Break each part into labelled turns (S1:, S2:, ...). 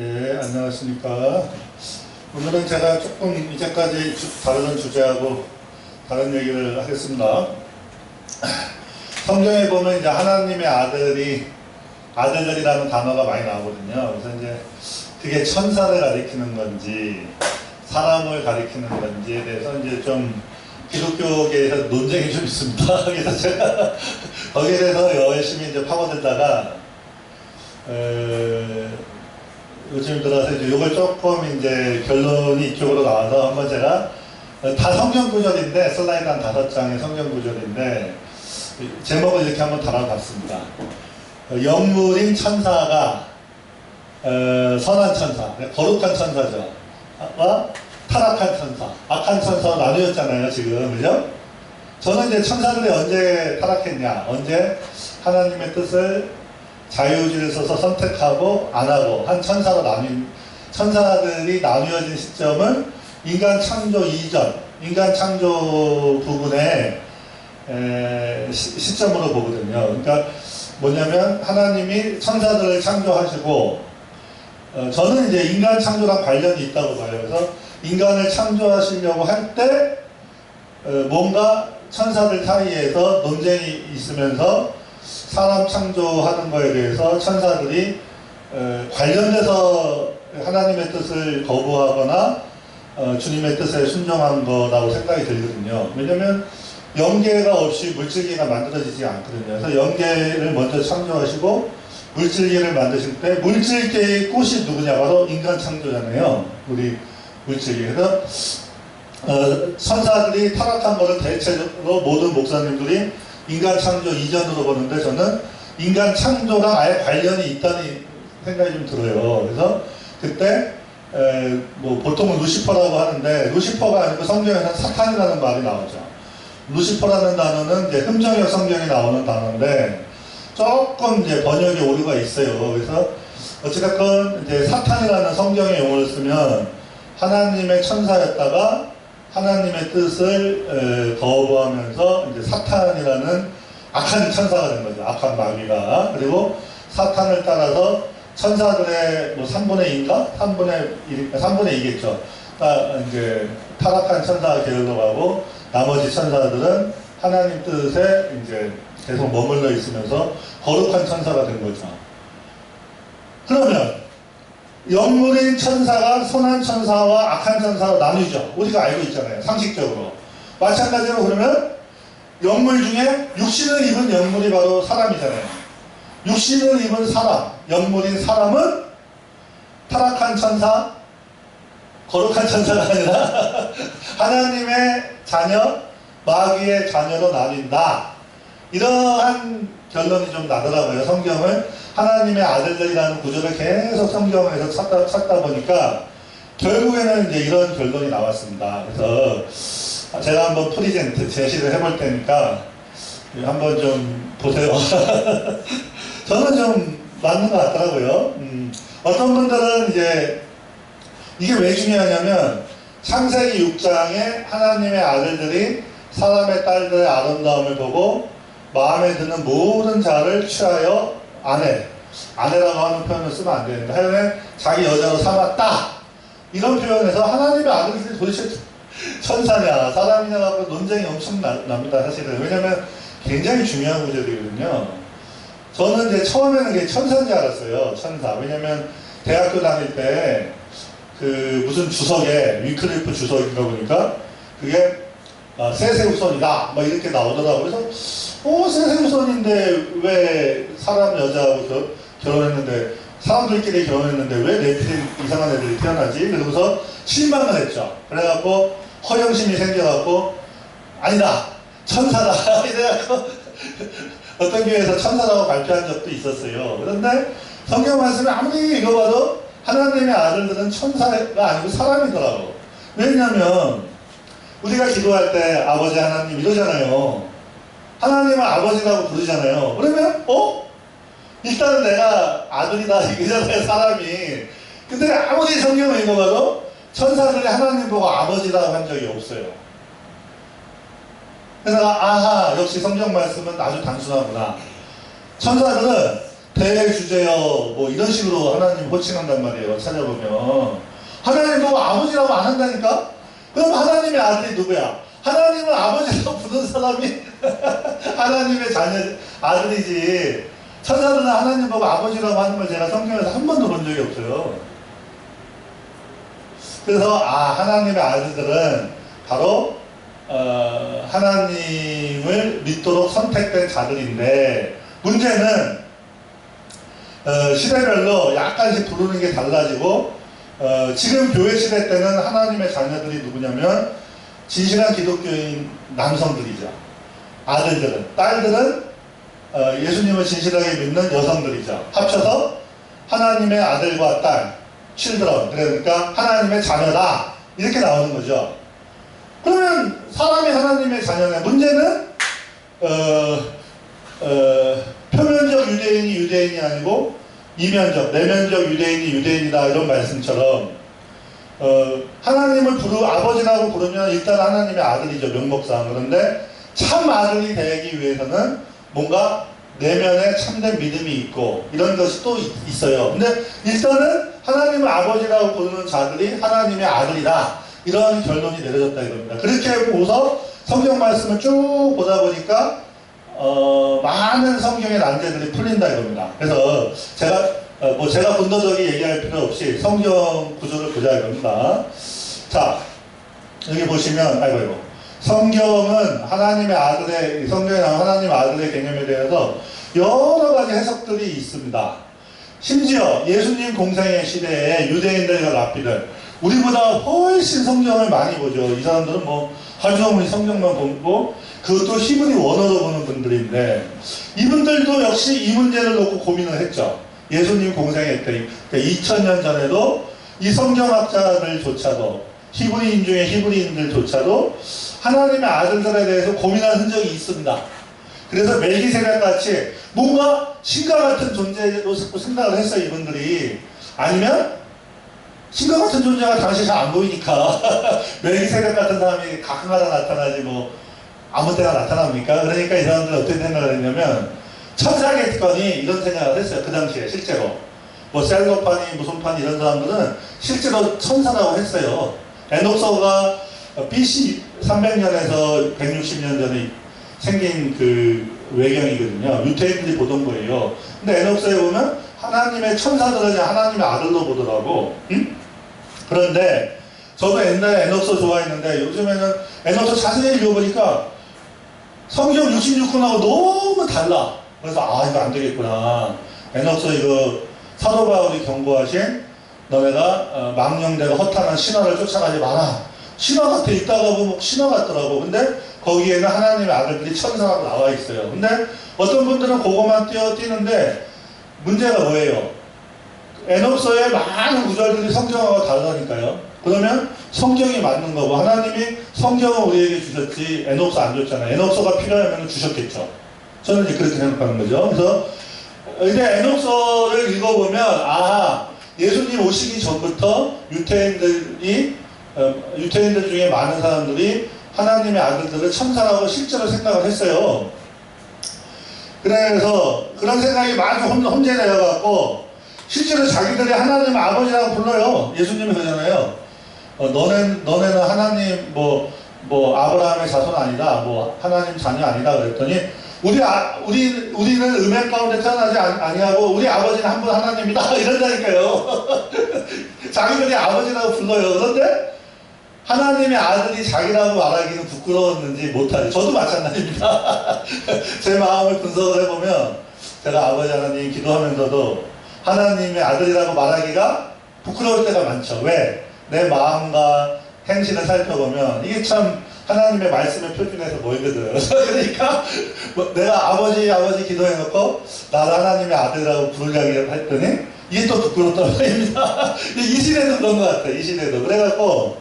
S1: 예, 안녕하십니까. 오늘은 제가 조금 이제까지 다루던 주제하고 다른 얘기를 하겠습니다. 성경에 보면 이제 하나님의 아들들이라는 단어가 많이 나오거든요. 그래서 이제 그게 천사를 가리키는 건지 사람을 가리키는 건지에 대해서 이제 좀 기독교계에서 논쟁이 좀 있습니다. 그래서 제가 거기에 대해서 열심히 이제 파고들다가 요즘 들어서 이제 이걸 조금 이제 결론이 이쪽으로 나와서 한번 제가 다 성경 구절인데 슬라이드 한 5장의 성경 구절인데 제목을 이렇게 한번 달아봤습니다. 영물인 천사가 선한 천사, 거룩한 천사죠. 타락한 천사, 악한 천사가 나뉘었잖아요, 지금. 그죠? 저는 이제 천사들이 언제 타락했냐, 언제 하나님의 뜻을 자유의지를 써서 선택하고 안 하고 한 천사들이 나뉘어진 시점은 인간 창조 이전, 인간 창조 부분의 시점으로 보거든요. 그러니까 뭐냐면 하나님이 천사들을 창조하시고 저는 이제 인간 창조랑 관련이 있다고 봐요. 그래서 인간을 창조하시려고 할 때 뭔가 천사들 사이에서 논쟁이 있으면서 사람 창조하는 거에 대해서 천사들이 관련돼서 하나님의 뜻을 거부하거나 주님의 뜻에 순종한 거라고 생각이 들거든요. 왜냐면 영계가 없이 물질계가 만들어지지 않거든요. 그래서 영계를 먼저 창조하시고 물질계를 만드실 때 물질계의 꽃이 누구냐? 바로 인간 창조잖아요. 우리 물질계. 그래서 천사들이 타락한 것을 대체로 모든 목사님들이 인간 창조 이전으로 보는데 저는 인간 창조랑 아예 관련이 있다는 생각이 좀 들어요. 그래서 그때 뭐 보통은 루시퍼라고 하는데 루시퍼가 아니고 성경에서는 사탄이라는 말이 나오죠. 루시퍼라는 단어는 이제 흠정역 성경에 나오는 단어인데 조금 이제 번역에 오류가 있어요. 그래서 어찌됐건 이제 사탄이라는 성경의 용어를 쓰면 하나님의 천사였다가 하나님의 뜻을 거부하면서 이제 사탄이라는 악한 천사가 된 거죠. 악한 마귀가. 그리고 사탄을 따라서 천사들의 뭐 3분의 2인가? 3분의 2겠죠. 이제 타락한 천사가 게을러 가고 나머지 천사들은 하나님 뜻에 이제 계속 머물러 있으면서 거룩한 천사가 된 거죠. 그러면 영물인 천사가 선한 천사와 악한 천사로 나뉘죠. 우리가 알고 있잖아요. 상식적으로. 마찬가지로 그러면 영물 중에 육신을 입은 영물이 바로 사람이잖아요. 육신을 입은 사람, 영물인 사람은 타락한 천사, 거룩한 천사가 아니라 하나님의 자녀, 마귀의 자녀로 나뉜다. 이러한 결론이 좀 나더라고요. 성경을 하나님의 아들들이라는 구절을 계속 성경에서 찾다 보니까 결국에는 이제 이런 결론이 나왔습니다. 그래서 제가 한번 프리젠트 제시를 해볼 테니까 한번 좀 보세요. 저는 좀 맞는 것 같더라고요. 어떤 분들은 이제 이게 왜 중요하냐면 창세기 6장에 하나님의 아들들이 사람의 딸들의 아름다움을 보고 마음에 드는 모든 자를 취하여 아내라고 하는 표현을 쓰면 안 되는데 하여간 자기 여자로 삼았다 이런 표현에서 하나님의 아들들이 도대체 천사냐 사람이냐 하고 논쟁이 엄청 납니다. 사실은. 왜냐면 굉장히 중요한 구절이거든요. 저는 이제 처음에는 그게 천사인 줄 알았어요. 천사. 왜냐면 대학교 다닐 때 그 무슨 주석에 위클리프 주석인가 보니까 그게 세세우선이다 막 이렇게 나오더라고요. 그래서 세세우선인데 왜 사람 여자하고 결혼했는데 사람들끼리 결혼했는데 왜 내필 이상한 애들이 태어나지? 그러고서 실망을 했죠. 그래갖고 허영심이 생겨갖고 아니다 천사다 이래갖고 어떤 교회에서 천사라고 발표한 적도 있었어요. 그런데 성경 말씀에 아무리 읽어봐도 하나님의 아들들은 천사가 아니고 사람이더라고. 왜냐면 우리가 기도할 때 아버지 하나님 이러잖아요. 하나님은 아버지라고 부르잖아요. 그러면 일단은 내가 아들이다 이거잖아요. 사람이. 근데 아무리 성경을 읽어봐도 천사들이 하나님 보고 아버지라고 한 적이 없어요. 그래서 아하 역시 성경 말씀은 아주 단순하구나. 천사들은 대주제여 뭐 이런 식으로 하나님 호칭한단 말이에요. 찾아보면 하나님 보고 아버지라고 안 한다니까? 그럼 하나님의 아들이 누구야? 하나님을 아버지라고 부르는 사람이 하나님의 자녀 아들이지. 천사들은 하나님 보고 아버지라고 하는 걸 제가 성경에서 한 번도 본 적이 없어요. 그래서 하나님의 아들들은 바로 하나님을 믿도록 선택된 자들인데, 문제는 시대별로 약간씩 부르는 게 달라지고, 지금 교회 시대 때는 하나님의 자녀들이 누구냐면 진실한 기독교인 남성들이죠. 아들들은. 딸들은 예수님을 진실하게 믿는 여성들이죠. 합쳐서 하나님의 아들과 딸, children, 그러니까 하나님의 자녀다, 이렇게 나오는 거죠. 그러면 사람이 하나님의 자녀네. 문제는 표면적 유대인이 유대인이 아니고 이면적, 내면적 유대인이 유대인이다, 이런 말씀처럼 하나님을 아버지라고 부르면 일단 하나님의 아들이죠, 명목상. 그런데 참 아들이 되기 위해서는 뭔가 내면에 참된 믿음이 있고 이런 것이 또 있어요. 근데 일단은 하나님을 아버지라고 부르는 자들이 하나님의 아들이다, 이런 결론이 내려졌다 이겁니다. 그렇게 보고서 성경 말씀을 쭉 보다 보니까 많은 성경의 난제들이 풀린다 이겁니다. 그래서 제가 군더더기 얘기할 필요 없이 성경 구조를 보자 이겁니다. 자, 여기 보시면 성경은 성경에 나온 하나님의 아들의 개념에 대해서 여러 가지 해석들이 있습니다. 심지어 예수님 공생의 시대에 유대인들과 랍비들, 우리보다 훨씬 성경을 많이 보죠. 이 사람들은 뭐 하루 종일 성경만 보고, 그것도 히브리 원어로 보는 분들인데, 이분들도 역시 이 문제를 놓고 고민을 했죠. 예수님 공생의 때, 그러니까 2000년 전에도 이 성경학자들조차도, 히브리인 중에 히브리인들조차도 하나님의 아들들에 대해서 고민한 흔적이 있습니다. 그래서 멜기세덱 같이 뭔가 신과 같은 존재로 생각을 했어요, 이분들이. 아니면 신과 같은 존재가 당시 잘 안 보이니까 멜기세덱 같은 사람이 가끔가다 나타나지 뭐 아무 때나 나타납니까? 그러니까 이 사람들은 어떻게 생각을 했냐면 천사겠거니, 이런 생각을 했어요. 그 당시에 실제로 뭐 셀로판이 무슨 판이 이런 사람들은 실제로 천사라고 했어요. 에녹서가 BC 300년에서 160년 전에 생긴 그 외경이거든요. 유태인들이 보던 거예요. 근데 에녹서에 보면 하나님의 천사들은 하나님의 아들로 보더라고. 응? 그런데 저도 옛날에 에녹서 좋아했는데 요즘에는 에녹서 자세히 읽어보니까 성경 66권하고 너무 달라. 그래서 이거 안 되겠구나. 에녹서 이거 사도 바울이 경고하신 너네가 망령되고 허탄한 신화를 쫓아가지 마라. 신화 같아. 있다가 보면 신화 같더라고. 근데 거기에는 하나님의 아들들이 천사라고 나와 있어요. 근데 어떤 분들은 그거만 뛰는데 문제가 뭐예요? 에녹서의 많은 구절들이 성경하고 다르다니까요. 그러면 성경이 맞는 거고, 하나님이 성경을 우리에게 주셨지 에녹서 안 줬잖아요. 에녹서가 필요하면 주셨겠죠. 저는 이제 그렇게 생각하는 거죠. 그래서 이제 에녹서를 읽어보면 예수님 오시기 전부터 유태인들 중에 많은 사람들이 하나님의 아들들을 천사라고 실제로 생각을 했어요. 그래서 그런 생각이 많이 혼재되어갖고 실제로 자기들이 하나님 아버지라고 불러요. 예수님이 그러잖아요. 너네는 하나님 뭐 아브라함의 자손 아니다, 뭐 하나님 자녀 아니다 그랬더니 우리는 음행 가운데 태어나지 아니하고 우리 아버지는 한 분 하나님이다 이런다니까요. 자기들이 아버지라고 불러요. 그런데 하나님의 아들이 자기라고 말하기는 부끄러웠는지 못하죠. 저도 마찬가지입니다. 제 마음을 분석을 해보면 제가 아버지 하나님 기도하면서도 하나님의 아들이라고 말하기가 부끄러울 때가 많죠. 왜? 내 마음과 행실을 살펴보면 이게 참 하나님의 말씀의 표준에서 보이거든. 그러니까 내가 아버지 기도해놓고 나를 하나님의 아들이라고 부르려고 했더니 이게 또 부끄럽단 말입니다. 이 시대도 그런 것 같아. 이 시대도. 그래갖고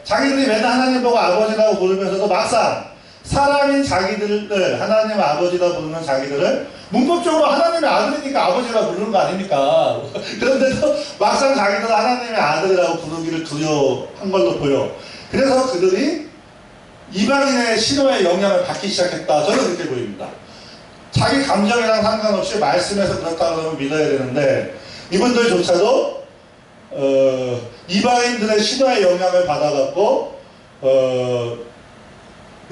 S1: 자기들이 맨날 하나님 보고 아버지라고 부르면서도 막상 사람인 자기들을 하나님 아버지라고 부르는 자기들을 문법적으로 하나님의 아들이니까 아버지라고 부르는 거 아닙니까? 그런데도 막상 자기들은 하나님의 아들이라고 부르기를 두려워한 걸로 보여. 그래서 그들이 이방인의 신호의 영향을 받기 시작했다. 저는 그렇게 보입니다. 자기 감정이랑 상관없이 말씀에서 그렇다 그러면 믿어야 되는데, 이분들조차도 이방인들의 신화의 영향을 받아갖고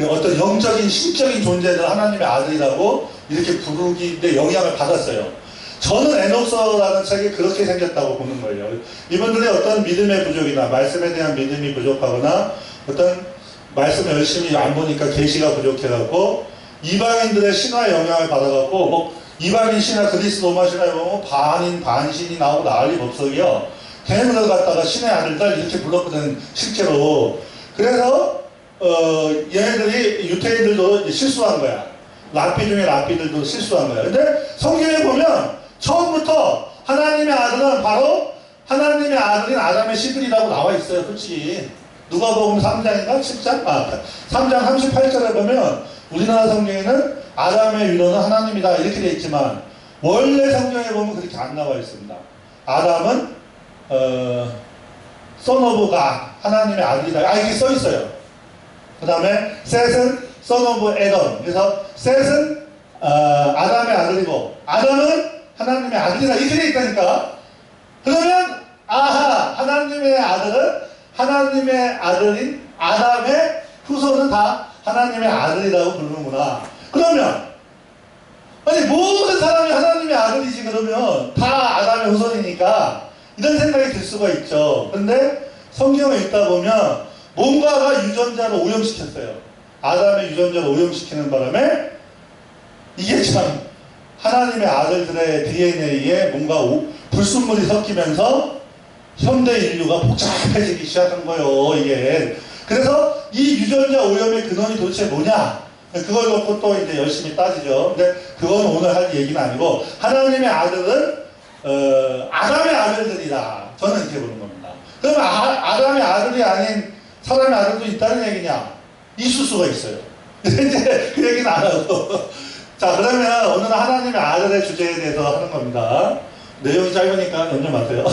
S1: 어떤 영적인 신적인 존재들 하나님의 아들이라고 이렇게 부르기에 영향을 받았어요. 저는 에녹서라는 책이 그렇게 생겼다고 보는 거예요. 이분들의 어떤 믿음의 부족이나 말씀에 대한 믿음이 부족하거나 어떤 말씀을 열심히 안 보니까 계시가 부족해갖고 이방인들의 신화의 영향을 받아갖고 뭐 이방인 신화, 그리스 로마 신화에 보면 반인 반신이 나오고 난리 법석이요. 걔네들을 갖다가 신의 아들들 이렇게 불렀거든 실제로. 그래서 얘네들이 유태인들도 실수한 거야. 랍비 중에 랍비들도 실수한 거야. 근데 성경에 보면 처음부터 하나님의 아들은 바로 하나님의 아들인 아담의 씨들이라고 나와 있어요. 솔직히 누가복음 3장인가 7장? 3장 38절에 보면 우리나라 성경에는 아담의 위로는 하나님이다 이렇게 되어 있지만 원래 성경에 보면 그렇게 안 나와 있습니다. 아담은 son of God, 하나님의 아들이다 이렇게 써 있어요. 그 다음에 셋은 son of Adam, 그래서 셋은 아담의 아들이고 아담은 하나님의 아들이다 이렇게 되어 있다니까. 그러면 아하, 하나님의 아들은 하나님의 아들인 아담의 후손은 다 하나님의 아들이라고 부르는구나. 그러면 아니 모든 사람이 하나님의 아들이지 그러면 다 아담의 후손이니까 이런 생각이 들 수가 있죠. 근데 성경을 읽다 보면 뭔가가 유전자를 오염시켰어요. 아담의 유전자를 오염시키는 바람에 이게 참 하나님의 아들들의 DNA에 뭔가 불순물이 섞이면서 현대 인류가 복잡해지기 시작한 거예요, 이게. 그래서 이 유전자 오염의 근원이 도대체 뭐냐? 그걸 놓고 또 이제 열심히 따지죠. 근데 그건 오늘 할 얘기는 아니고, 하나님의 아들은, 아담의 아들들이다. 저는 이렇게 보는 겁니다. 그러면 아담의 아들이 아닌 사람의 아들도 있다는 얘기냐? 있을 수가 있어요. 이제 그 얘기는 안 하고. 자, 그러면 오늘은 하나님의 아들의 주제에 대해서 하는 겁니다. 내용이 짧으니까 염려 마세요.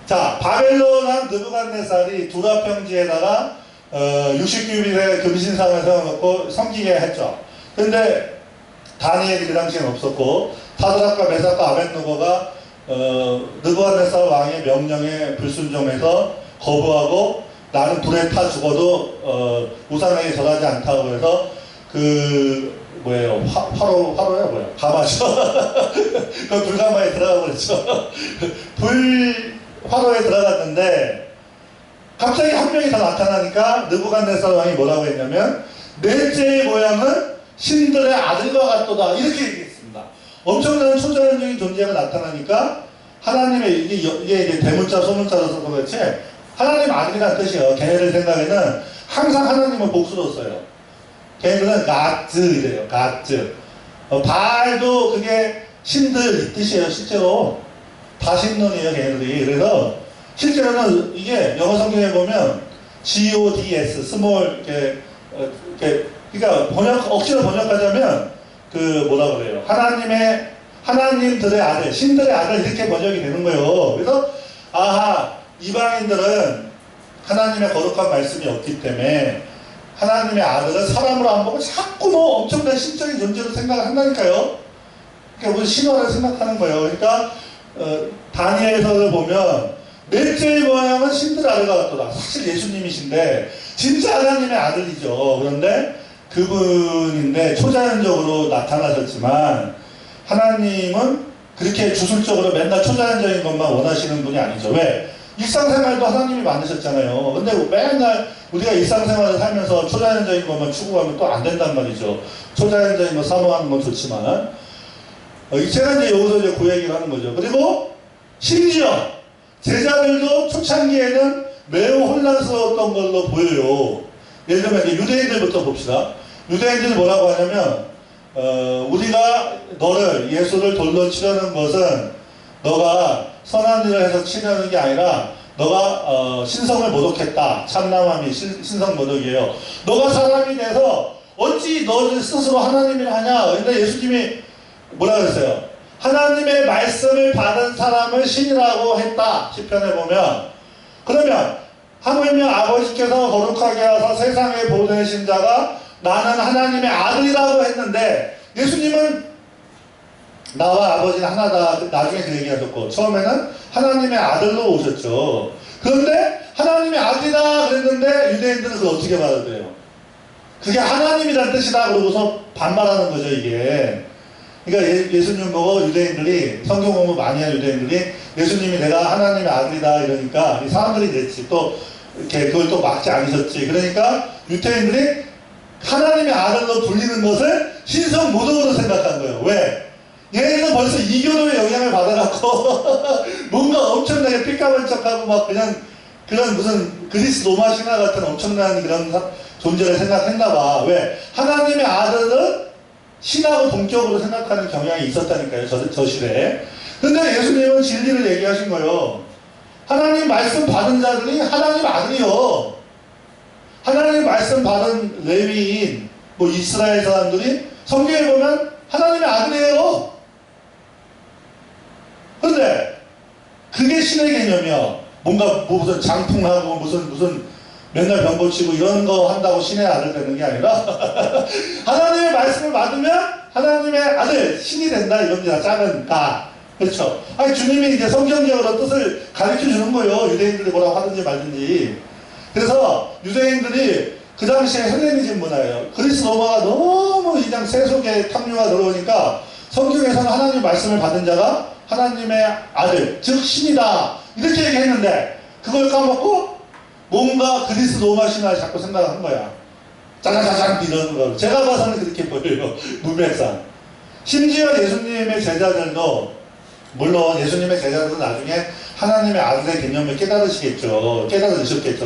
S1: 자, 바벨론 왕 느부갓네살이 두라 평지에다가 60규빗의 금신상을 세워놓고 섬기게 했죠. 근데 다니엘이 그 당시엔 없었고 사드락과 메삭과 아벳느고가 느부갓네살 왕의 명령에 불순종해서 거부하고 나는 불에 타 죽어도 우상에게 절하지 않다고 해서 화로야 뭐야? 가마죠. 그 불가마에 들어가 버렸죠. 화로에 들어갔는데 갑자기 한 명이 더 나타나니까 느부갓네살 왕이 뭐라고 했냐면 넷째의 모양은 신들의 아들과 같도다 이렇게 얘기했습니다. 엄청난 초자연적인 존재가 나타나니까 하나님의 이게 대문자 소문자로 써서 그렇지 하나님 아들이라는 뜻이에요. 걔네들 생각에는 항상 하나님은 복수로 써요. 걔네들은 가즈이래요. 가즈. 발도 그게 신들 이 뜻이에요. 실제로 다 신론이에요. 걔네들이. 그래서 실제로는 이게 영어 성경에 보면 GODS 스몰 그러니까 억지로 번역하자면 뭐라 그래요? 하나님들의 아들, 신들의 아들 이렇게 번역이 되는 거예요. 그래서 아하, 이방인들은 하나님의 거룩한 말씀이 없기 때문에 하나님의 아들은 사람으로 안 보고 자꾸 엄청난 신적인 존재로 생각을 한다니까요. 그러니까 우리 신화를 생각하는 거예요. 그러니까 다니엘서를 보면 넷째의 모양은 신들의 아들과 같도다. 사실 예수님이신데 진짜 하나님의 아들이죠. 그런데 그분인데 초자연적으로 나타나셨지만 하나님은 그렇게 주술적으로 맨날 초자연적인 것만 원하시는 분이 아니죠. 왜? 일상생활도 하나님이 만드셨잖아요. 근데 맨날 우리가 일상생활을 살면서 초자연적인 것만 추구하면 또 안 된단 말이죠. 초자연적인 거 사모하는 건 좋지만 제가 이제 여기서 이제 그 얘기를 하는 거죠. 그리고 심지어 제자들도 초창기에는 매우 혼란스러웠던 걸로 보여요. 예를 들면 이제 유대인들부터 봅시다. 유대인들이 뭐라고 하냐면 우리가 너를 예수를 돌로 치려는 것은 너가 선한 일을 해서 치려는 게 아니라 너가 신성을 모독했다. 참남함이 신성 모독이에요. 너가 사람이 돼서 어찌 너를 스스로 하나님이라 하냐. 근데 예수님이 뭐라 그랬어요? 하나님의 말씀을 받은 사람을 신이라고 했다. 시편에 보면. 그러면 하물며 아버지께서 거룩하게 하사 세상에 보내신 자가 나는 하나님의 아들이라고 했는데 예수님은 나와 아버지는 하나다. 나중에 그 얘기하셨고, 처음에는 하나님의 아들로 오셨죠. 그런데 하나님의 아들이다 그랬는데 유대인들은 그걸 어떻게 받아들여요? 그게 하나님이란 뜻이다 그러고서 반발하는 거죠, 이게. 그러니까 예수님 보고 유대인들이, 성경 공부 많이 한 유대인들이 예수님이 내가 하나님의 아들이다 이러니까 이 사람들이 그랬지. 또 이렇게 그걸 또 막지 않으셨지. 그러니까 유대인들이 하나님의 아들로 불리는 것을 신성모독으로 생각한 거예요. 왜? 얘네는 벌써 이교도의 영향을 받아갖고 뭔가 엄청나게 삐까번쩍하고 막 그런 무슨 그리스 로마 신화 같은 엄청난 그런 존재를 생각했나봐. 왜? 하나님의 아들은 신하고 동격으로 생각하는 경향이 있었다니까요. 저 시대에. 근데 예수님은 진리를 얘기하신 거예요. 하나님 말씀 받은 자들이 하나님 아들이요. 하나님 말씀 받은 레위인, 뭐 이스라엘 사람들이 성경에 보면 하나님의 아들이에요. 근데 그게 신의 개념이요. 뭔가 무슨 장풍하고 무슨 맨날 병 고치고 이런 거 한다고 신의 아들 되는 게 아니라 하나님의 말씀을 받으면 하나님의 아들, 신이 된다 이겁니다. 작은 가. 그렇죠. 아니 주님이 이제 성경적으로 뜻을 가르쳐 주는 거예요. 유대인들이 뭐라고 하든지 말든지. 그래서 유대인들이 그 당시에 헬레니즘 문화예요. 그리스 로마가 너무 그냥 세속의 탐유가 들어오니까 성경에서는 하나님 말씀을 받은 자가 하나님의 아들, 즉 신이다 이렇게 얘기했는데 그걸 까먹고 뭔가 그리스 로마 신화를 자꾸 생각한 거야. 짜자자잔 이런 거. 제가 봐서는 그렇게 보여요. 문맥상. 심지어 예수님의 제자들도, 물론 예수님의 제자들은 나중에 하나님의 아들의 개념을 깨달으셨겠죠.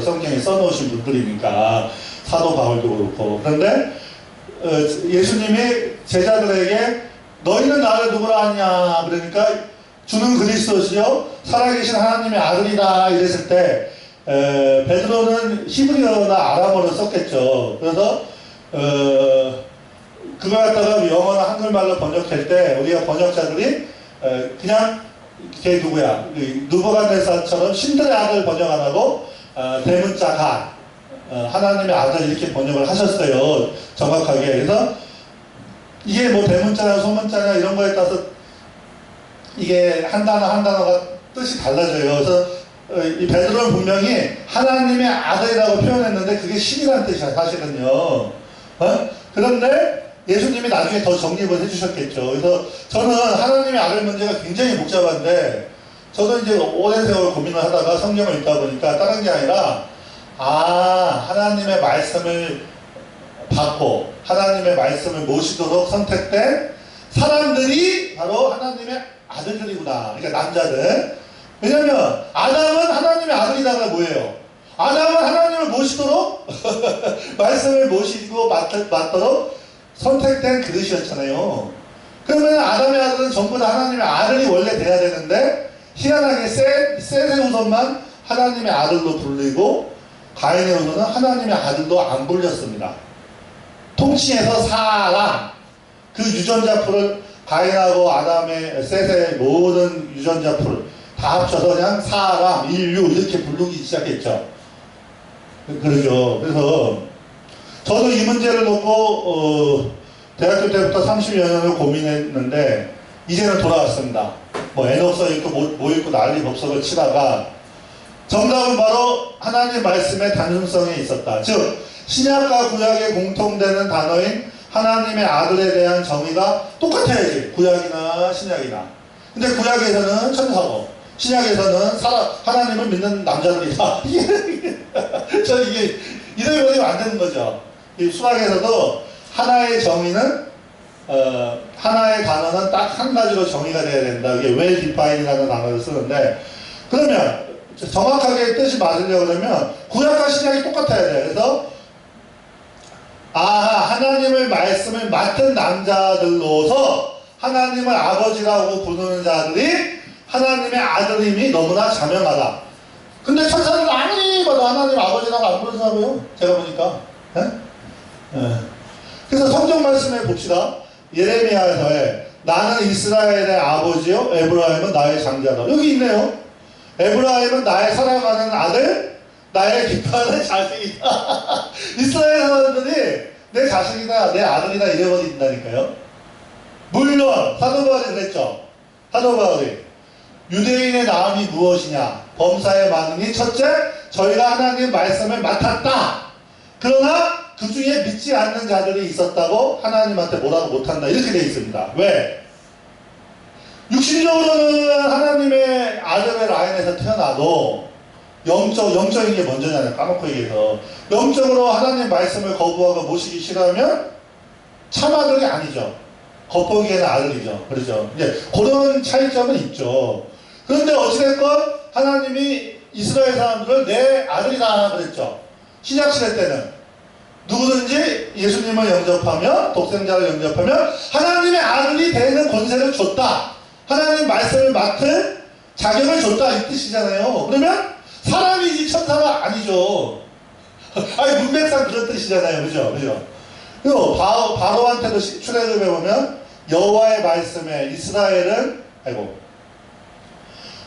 S1: 성경에 써놓으신 분들이니까. 사도 바울도 그렇고. 그런데 예수님이 제자들에게 너희는 나를 누구라 하냐 그러니까 주는 그리스도시요 살아계신 하나님의 아들이다 이랬을 때 베드로는 히브리어나 아람어를 썼겠죠. 그래서 그걸 갖다가 영어나 한글말로 번역할 때 우리가 번역자들이 그냥 걔 누구야 누부갓네살처럼 신들의 아들 번역 안 하고 대문자 가 하나님의 아들 이렇게 번역을 하셨어요. 정확하게. 그래서 이게 뭐 대문자냐 소문자냐 이런 거에 따라서 이게 한 단어가 뜻이 달라져요. 그래서 이 베드로는 분명히 하나님의 아들이라고 표현했는데 그게 신이라는 뜻이야 사실은요. 그런데 예수님이 나중에 더 정립을 해주셨겠죠. 그래서 저는 하나님의 아들 문제가 굉장히 복잡한데 저도 이제 오랜 세월 고민을 하다가 성경을 읽다 보니까 다른 게 아니라 하나님의 말씀을 받고 하나님의 말씀을 모시도록 선택된 사람들이 바로 하나님의 아들들이구나. 그러니까 남자들. 왜냐면 아담은 하나님의 아들이다가 뭐예요? 아담은 하나님을 모시도록 말씀을 모시고 맡도록 선택된 그릇이었잖아요. 그러면 아담의 아들은 전부 다 하나님의 아들이 원래 돼야 되는데 희한하게 셋의 후손만 하나님의 아들로 불리고 가인의 후손은 하나님의 아들도 안 불렸습니다. 통칭해서 사람, 그 유전자 풀을 가인하고 아담의 셋의 모든 유전자 풀 다 합쳐서 그냥 사람, 인류 이렇게 부르기 시작했죠. 그러죠. 그래서 저도 이 문제를 놓고 대학교 때부터 30여 년을 고민했는데 이제는 돌아왔습니다. 뭐 애녹서 읽고 뭐 읽고 난리 법석을 치다가 정답은 바로 하나님 말씀의 단순성에 있었다. 즉 신약과 구약에 공통되는 단어인 하나님의 아들에 대한 정의가 똑같아야지. 구약이나 신약이나. 근데 구약에서는 천사고 신약에서는 하나님을 믿는 남자들이다. 저 이게 이대로 보내면 안 되는 거죠. 이 수학에서도 하나의 정의는 하나의 단어는 딱 한 가지로 정의가 돼야 된다. 이게 well defined이라는 단어를 쓰는데 그러면 정확하게 뜻이 맞으려고 그러면 구약과 신약이 똑같아야 돼요. 그래서 하나님을 말씀을 맡은 남자들로서 하나님을 아버지라고 부르는 자들이 하나님의 아들임이 너무나 자명하다. 근데 천사들은 아무리 봐도 하나님 아버지라고 안 부르더라고요. 제가 보니까. 그래서 성경 말씀에 봅시다. 예레미야서에 나는 이스라엘의 아버지요 에브라임은 나의 장자다. 여기 있네요. 에브라임은 나의 사랑하는 아들, 나의 기뻐하는 자식이다. 이스라엘 사람들이 내 자식이다, 내 아들이다 이래버린다니까요. 물론 사도 바울이 그랬죠. 사도 바울이 유대인의 나음이 무엇이냐? 범사에 많으니 첫째 저희가 하나님의 말씀을 맡았다. 그러나 그 중에 믿지 않는 자들이 있었다고 하나님한테 뭐라고 못한다. 이렇게 되어 있습니다. 왜? 육신적으로는 하나님의 아들의 라인에서 태어나도 영적인 게 먼저잖아요. 까놓고 얘기해서 영적으로 하나님 말씀을 거부하고 모시기 싫어하면 참 아들이 아니죠. 겉보기에는 아들이죠. 그렇죠. 이제 그런 차이점은 있죠. 그런데 어찌됐건 하나님이 이스라엘 사람들을 내 아들이다 그랬죠. 신약시대 때는 누구든지 예수님을 영접하며 독생자를 영접하면 하나님의 아들이 되는 권세를 줬다. 하나님 말씀을 맡을 자격을 줬다 이 뜻이잖아요. 그러면 사람이지 천사가 아니죠. 아니 문맥상 그런 뜻이잖아요. 그죠? 그죠? 그리고 바로한테도 출애굽에 보면 여호와의 말씀에 이스라엘은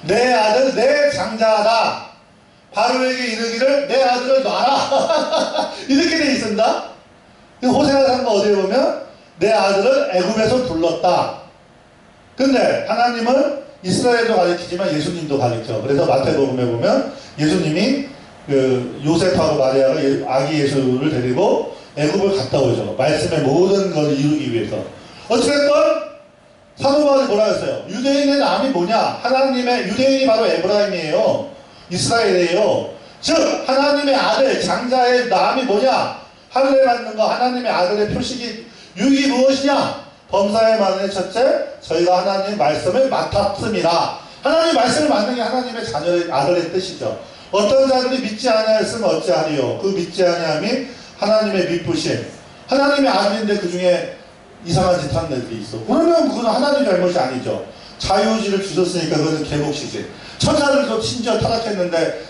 S1: 내 아들 내 장자다. 바로에게 이르기를 내 아들을 놔라. 이렇게 돼 있습니다. 호세아 상가 어디에 보면 내 아들을 애굽에서 불렀다. 근데 하나님은 이스라엘도 가르치지만 예수님도 가르쳐. 그래서 마태복음에 보면 예수님이 그 요셉하고 마리아가 아기 예수를 데리고 애굽을 갔다 오죠. 말씀의 모든 걸 이루기 위해서. 어쨌든 사도 바울이 뭐라 했어요? 유대인의 남이 뭐냐? 하나님의 유대인이 바로 에브라임이에요. 이스라엘이에요. 즉 하나님의 아들 장자의 남이 뭐냐? 하늘에 받는 거 하나님의 아들의 표식이 유익이 무엇이냐? 범사에 많은 첫째 저희가 하나님의 말씀을 맡았습니다. 하나님의 말씀을 맡는 게 하나님의 자녀의 아들의 뜻이죠. 어떤 자들이 믿지 아니하였으면 어찌하리요? 그 믿지 아니함이 하나님의 미쁘심. 하나님의 아들인데 그 중에 이상한 짓 하는 애들이 있어. 그러면 그건 하나님 잘못이 아니죠. 자유의지를 주셨으니까 그것은 계복시지. 천사들도 심지어 타락했는데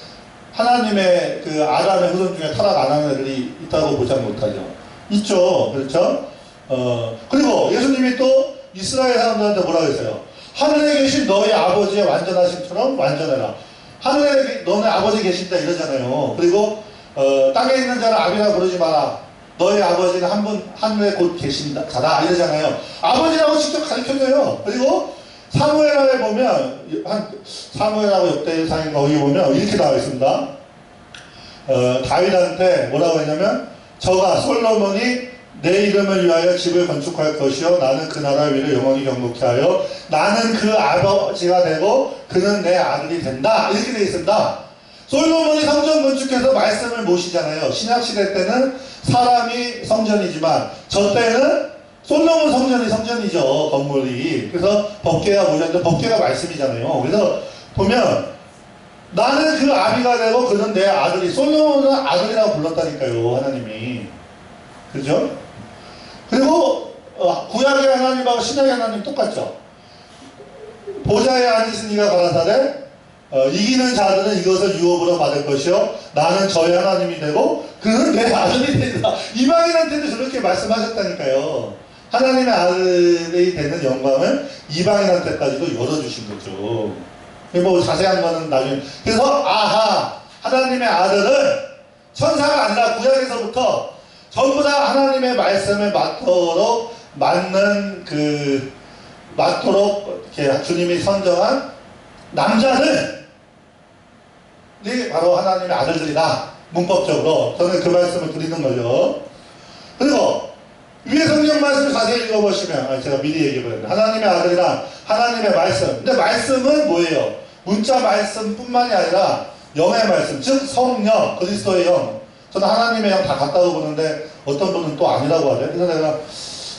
S1: 하나님의 그 아담의 후손 중에 타락 안 하는 애들이 있다고 보장 못하죠. 있죠. 그렇죠? 그리고 예수님이 또 이스라엘 사람들한테 뭐라고 했어요? 하늘에 계신 너희 아버지의 완전하심처럼 완전해라. 하늘에 너네 아버지 계신다 이러잖아요. 그리고 땅에 있는 자를 아비라 부르지 마라. 너희 아버지는 한 분 하늘에 곧 계신다 가라 이러잖아요. 아버지라고 직접 가르쳐줘요. 그리고 사무엘하에 보면 사무엘하고 역대상인 거기 보면 이렇게 나와 있습니다. 다윗한테 뭐라고 했냐면 저가 솔로몬이 내 이름을 위하여 집을 건축할 것이요 나는 그 나라 위를 영원히 경복케 하여 나는 그 아버지가 되고 그는 내 아들이 된다 이렇게 되어 있습니다. 솔로몬이 성전 건축해서 말씀을 모시잖아요. 신약시대 때는 사람이 성전이지만 저 때는 솔로몬 성전이 성전이죠. 건물이. 그래서 법궤가 모셨는데 법궤가 말씀이잖아요. 그래서 보면 나는 그 아비가 되고 그는 내 아들이 솔로몬은 아들이라고 불렀다니까요. 하나님이. 그죠? 그리고 구약의 하나님하고 신약의 하나님 똑같죠. 보좌에 앉으신 이가 가라사대 이기는 자들은 이것을 유업으로 받을 것이요 나는 저의 하나님이 되고 그는 내 아들이 된다. 이방인한테도 저렇게 말씀하셨다니까요. 하나님의 아들이 되는 영광을 이방인한테까지도 열어주신 거죠. 뭐 자세한 거는 나중에. 그래서 아하 하나님의 아들은 천사가 아니라 구약에서부터 전부 다 하나님의 말씀을 맡도록 맞는 맡도록 이렇게 주님이 선정한 남자들이 바로 하나님의 아들들이다. 문법적으로 저는 그 말씀을 드리는 거죠. 그리고 위에 성경 말씀을 자세히 읽어보시면 제가 미리 얘기해버렸네. 하나님의 아들이란 하나님의 말씀. 근데 말씀은 뭐예요? 문자 말씀뿐만이 아니라 영의 말씀, 즉 성령, 그리스도의 영. 저는 하나님의 영 다 같다고 보는데 어떤 분은 또 아니라고 하죠. 그래서 내가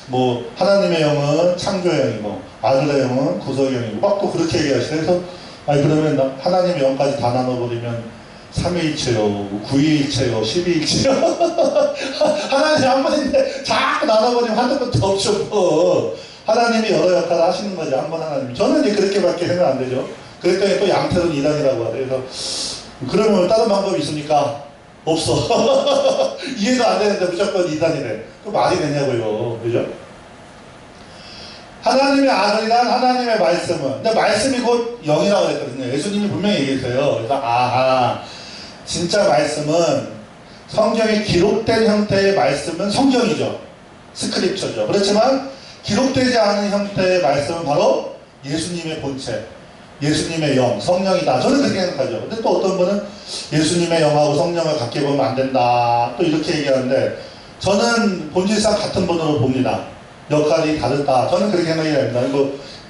S1: 뭐 하나님의 영은 창조의 영이고 아들의 영은 구속의 영이고 막 또 그렇게 얘기하시죠. 그래서 아니 그러면 하나님의 영까지 다 나눠버리면 3위일체요, 9위일체요, 12위일체요 하나님이 한 번인데 자꾸 나눠버리면 한두 번도 없죠. 뭐. 하나님이 여러 역할을 하시는 거죠. 한 번 하나님이. 저는 이제 그렇게밖에 생각 안 되죠. 그랬더니 또 양태론 이단이라고 하죠. 그래서 그러면 다른 방법이 있습니까? 없어. 이해도 안 되는데 무조건 이단이래. 그 말이 되냐고요. 그죠? 하나님의 아들이란 하나님의 말씀은, 근데 말씀이 곧 영이라고 했거든요. 예수님이 분명히 얘기했어요. 그래서 아하, 진짜 말씀은 성경에 기록된 형태의 말씀은 성경이죠. 스크립처죠. 그렇지만 기록되지 않은 형태의 말씀은 바로 예수님의 본체, 예수님의 영, 성령이다. 저는 그렇게 생각하죠. 근데 또 어떤 분은 예수님의 영하고 성령을 같게 보면 안 된다. 또 이렇게 얘기하는데 저는 본질상 같은 분으로 봅니다. 역할이 다르다. 저는 그렇게 생각이 됩니다.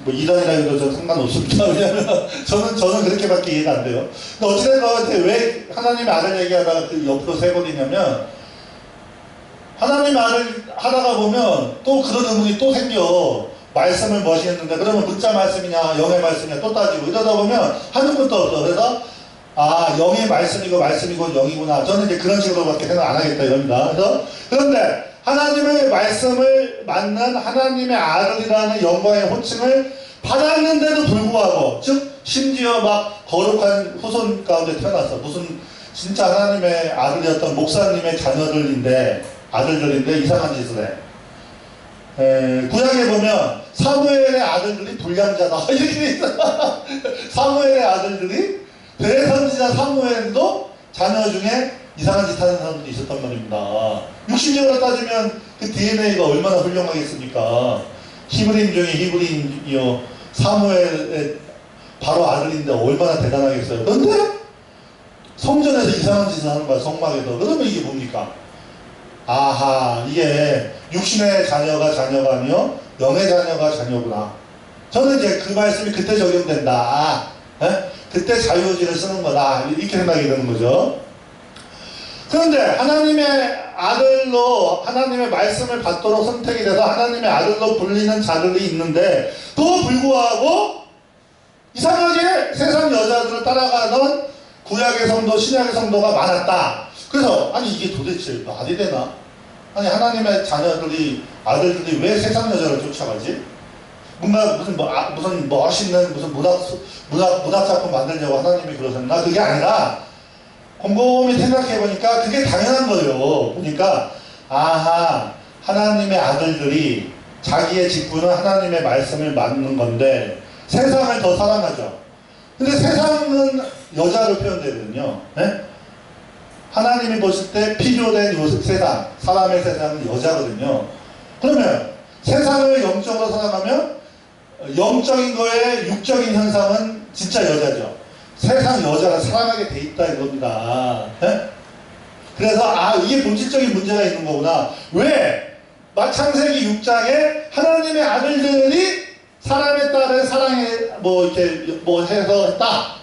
S1: 뭐 이단이라 해도 저 상관없습니다. 왜냐면 저는 그렇게밖에 이해가 안 돼요. 근데 어찌됐든 왜 하나님의 아들 얘기하다가 그 옆으로 세버리냐면 하나님의 아들 하다가 보면 또 그런 의문이 또 생겨. 말씀을 멋있는데 그러면 문자 말씀이냐 영의 말씀이냐 또 따지고 이러다 보면 하는 것도 없어. 그래서 영의 말씀이고 영이구나. 저는 이제 그런 식으로밖에 생각 안 하겠다 이럽니다. 그래서 그런데 하나님의 말씀을 맞는 하나님의 아들이라는 영광의 호칭을 받았는데도 불구하고, 즉 심지어 막 거룩한 후손 가운데 태어났어. 무슨 진짜 하나님의 아들이었던 목사님의 아들들인데 이상한 짓을 해. 구약에 보면 사무엘의 아들들이 불량자다 이렇게 돼 있어. 사무엘의 아들들이 대선지자 사무엘도 자녀 중에 이상한 짓 하는 사람들이 있었단 말입니다. 육신적으로 따지면 그 DNA가 얼마나 훌륭하겠습니까? 히브리인 중에 히브리인이요 사무엘의 바로 아들인데 얼마나 대단하겠어요. 그런데 성전에서 이상한 짓을 하는 거야. 성막에서. 그러면 이게 뭡니까? 아하, 이게 육신의 자녀가 자녀가 아니요 영의 자녀가 자녀구나. 저는 이제 그 말씀이 그때 적용된다. 그때 자유의지를 쓰는 거다. 이렇게 생각이 드는 거죠. 그런데 하나님의 아들로 하나님의 말씀을 받도록 선택이 돼서 하나님의 아들로 불리는 자들이 있는데 또 불구하고 이상하게 세상 여자들을 따라가던 구약의 성도, 신약의 성도가 많았다. 그래서 아니 이게 도대체 말이 되나? 아니 하나님의 자녀들이 아들들이 왜 세상 여자를 쫓아가지? 뭔가 무슨 멋있는 무슨 문학 작품 만들려고 하나님이 그러셨나? 그게 아니라 곰곰이 생각해보니까 그게 당연한 거예요. 보니까 아하, 하나님의 아들들이 자기의 직분은 하나님의 말씀을 맡는 건데 세상을 더 사랑하죠. 근데 세상은 여자로 표현되거든요. 네? 하나님이 보실 때 필요된 세상, 사람의 세상은 여자거든요. 그러면 세상을 영적으로 사랑하면 영적인 거에 육적인 현상은 진짜 여자죠. 세상 여자를 사랑하게 돼 있다 이겁니다. 네? 그래서 이게 본질적인 문제가 있는 거구나. 왜? 창세기 6장에 하나님의 아들들이 사람의 딸을 사랑해 해서 했다.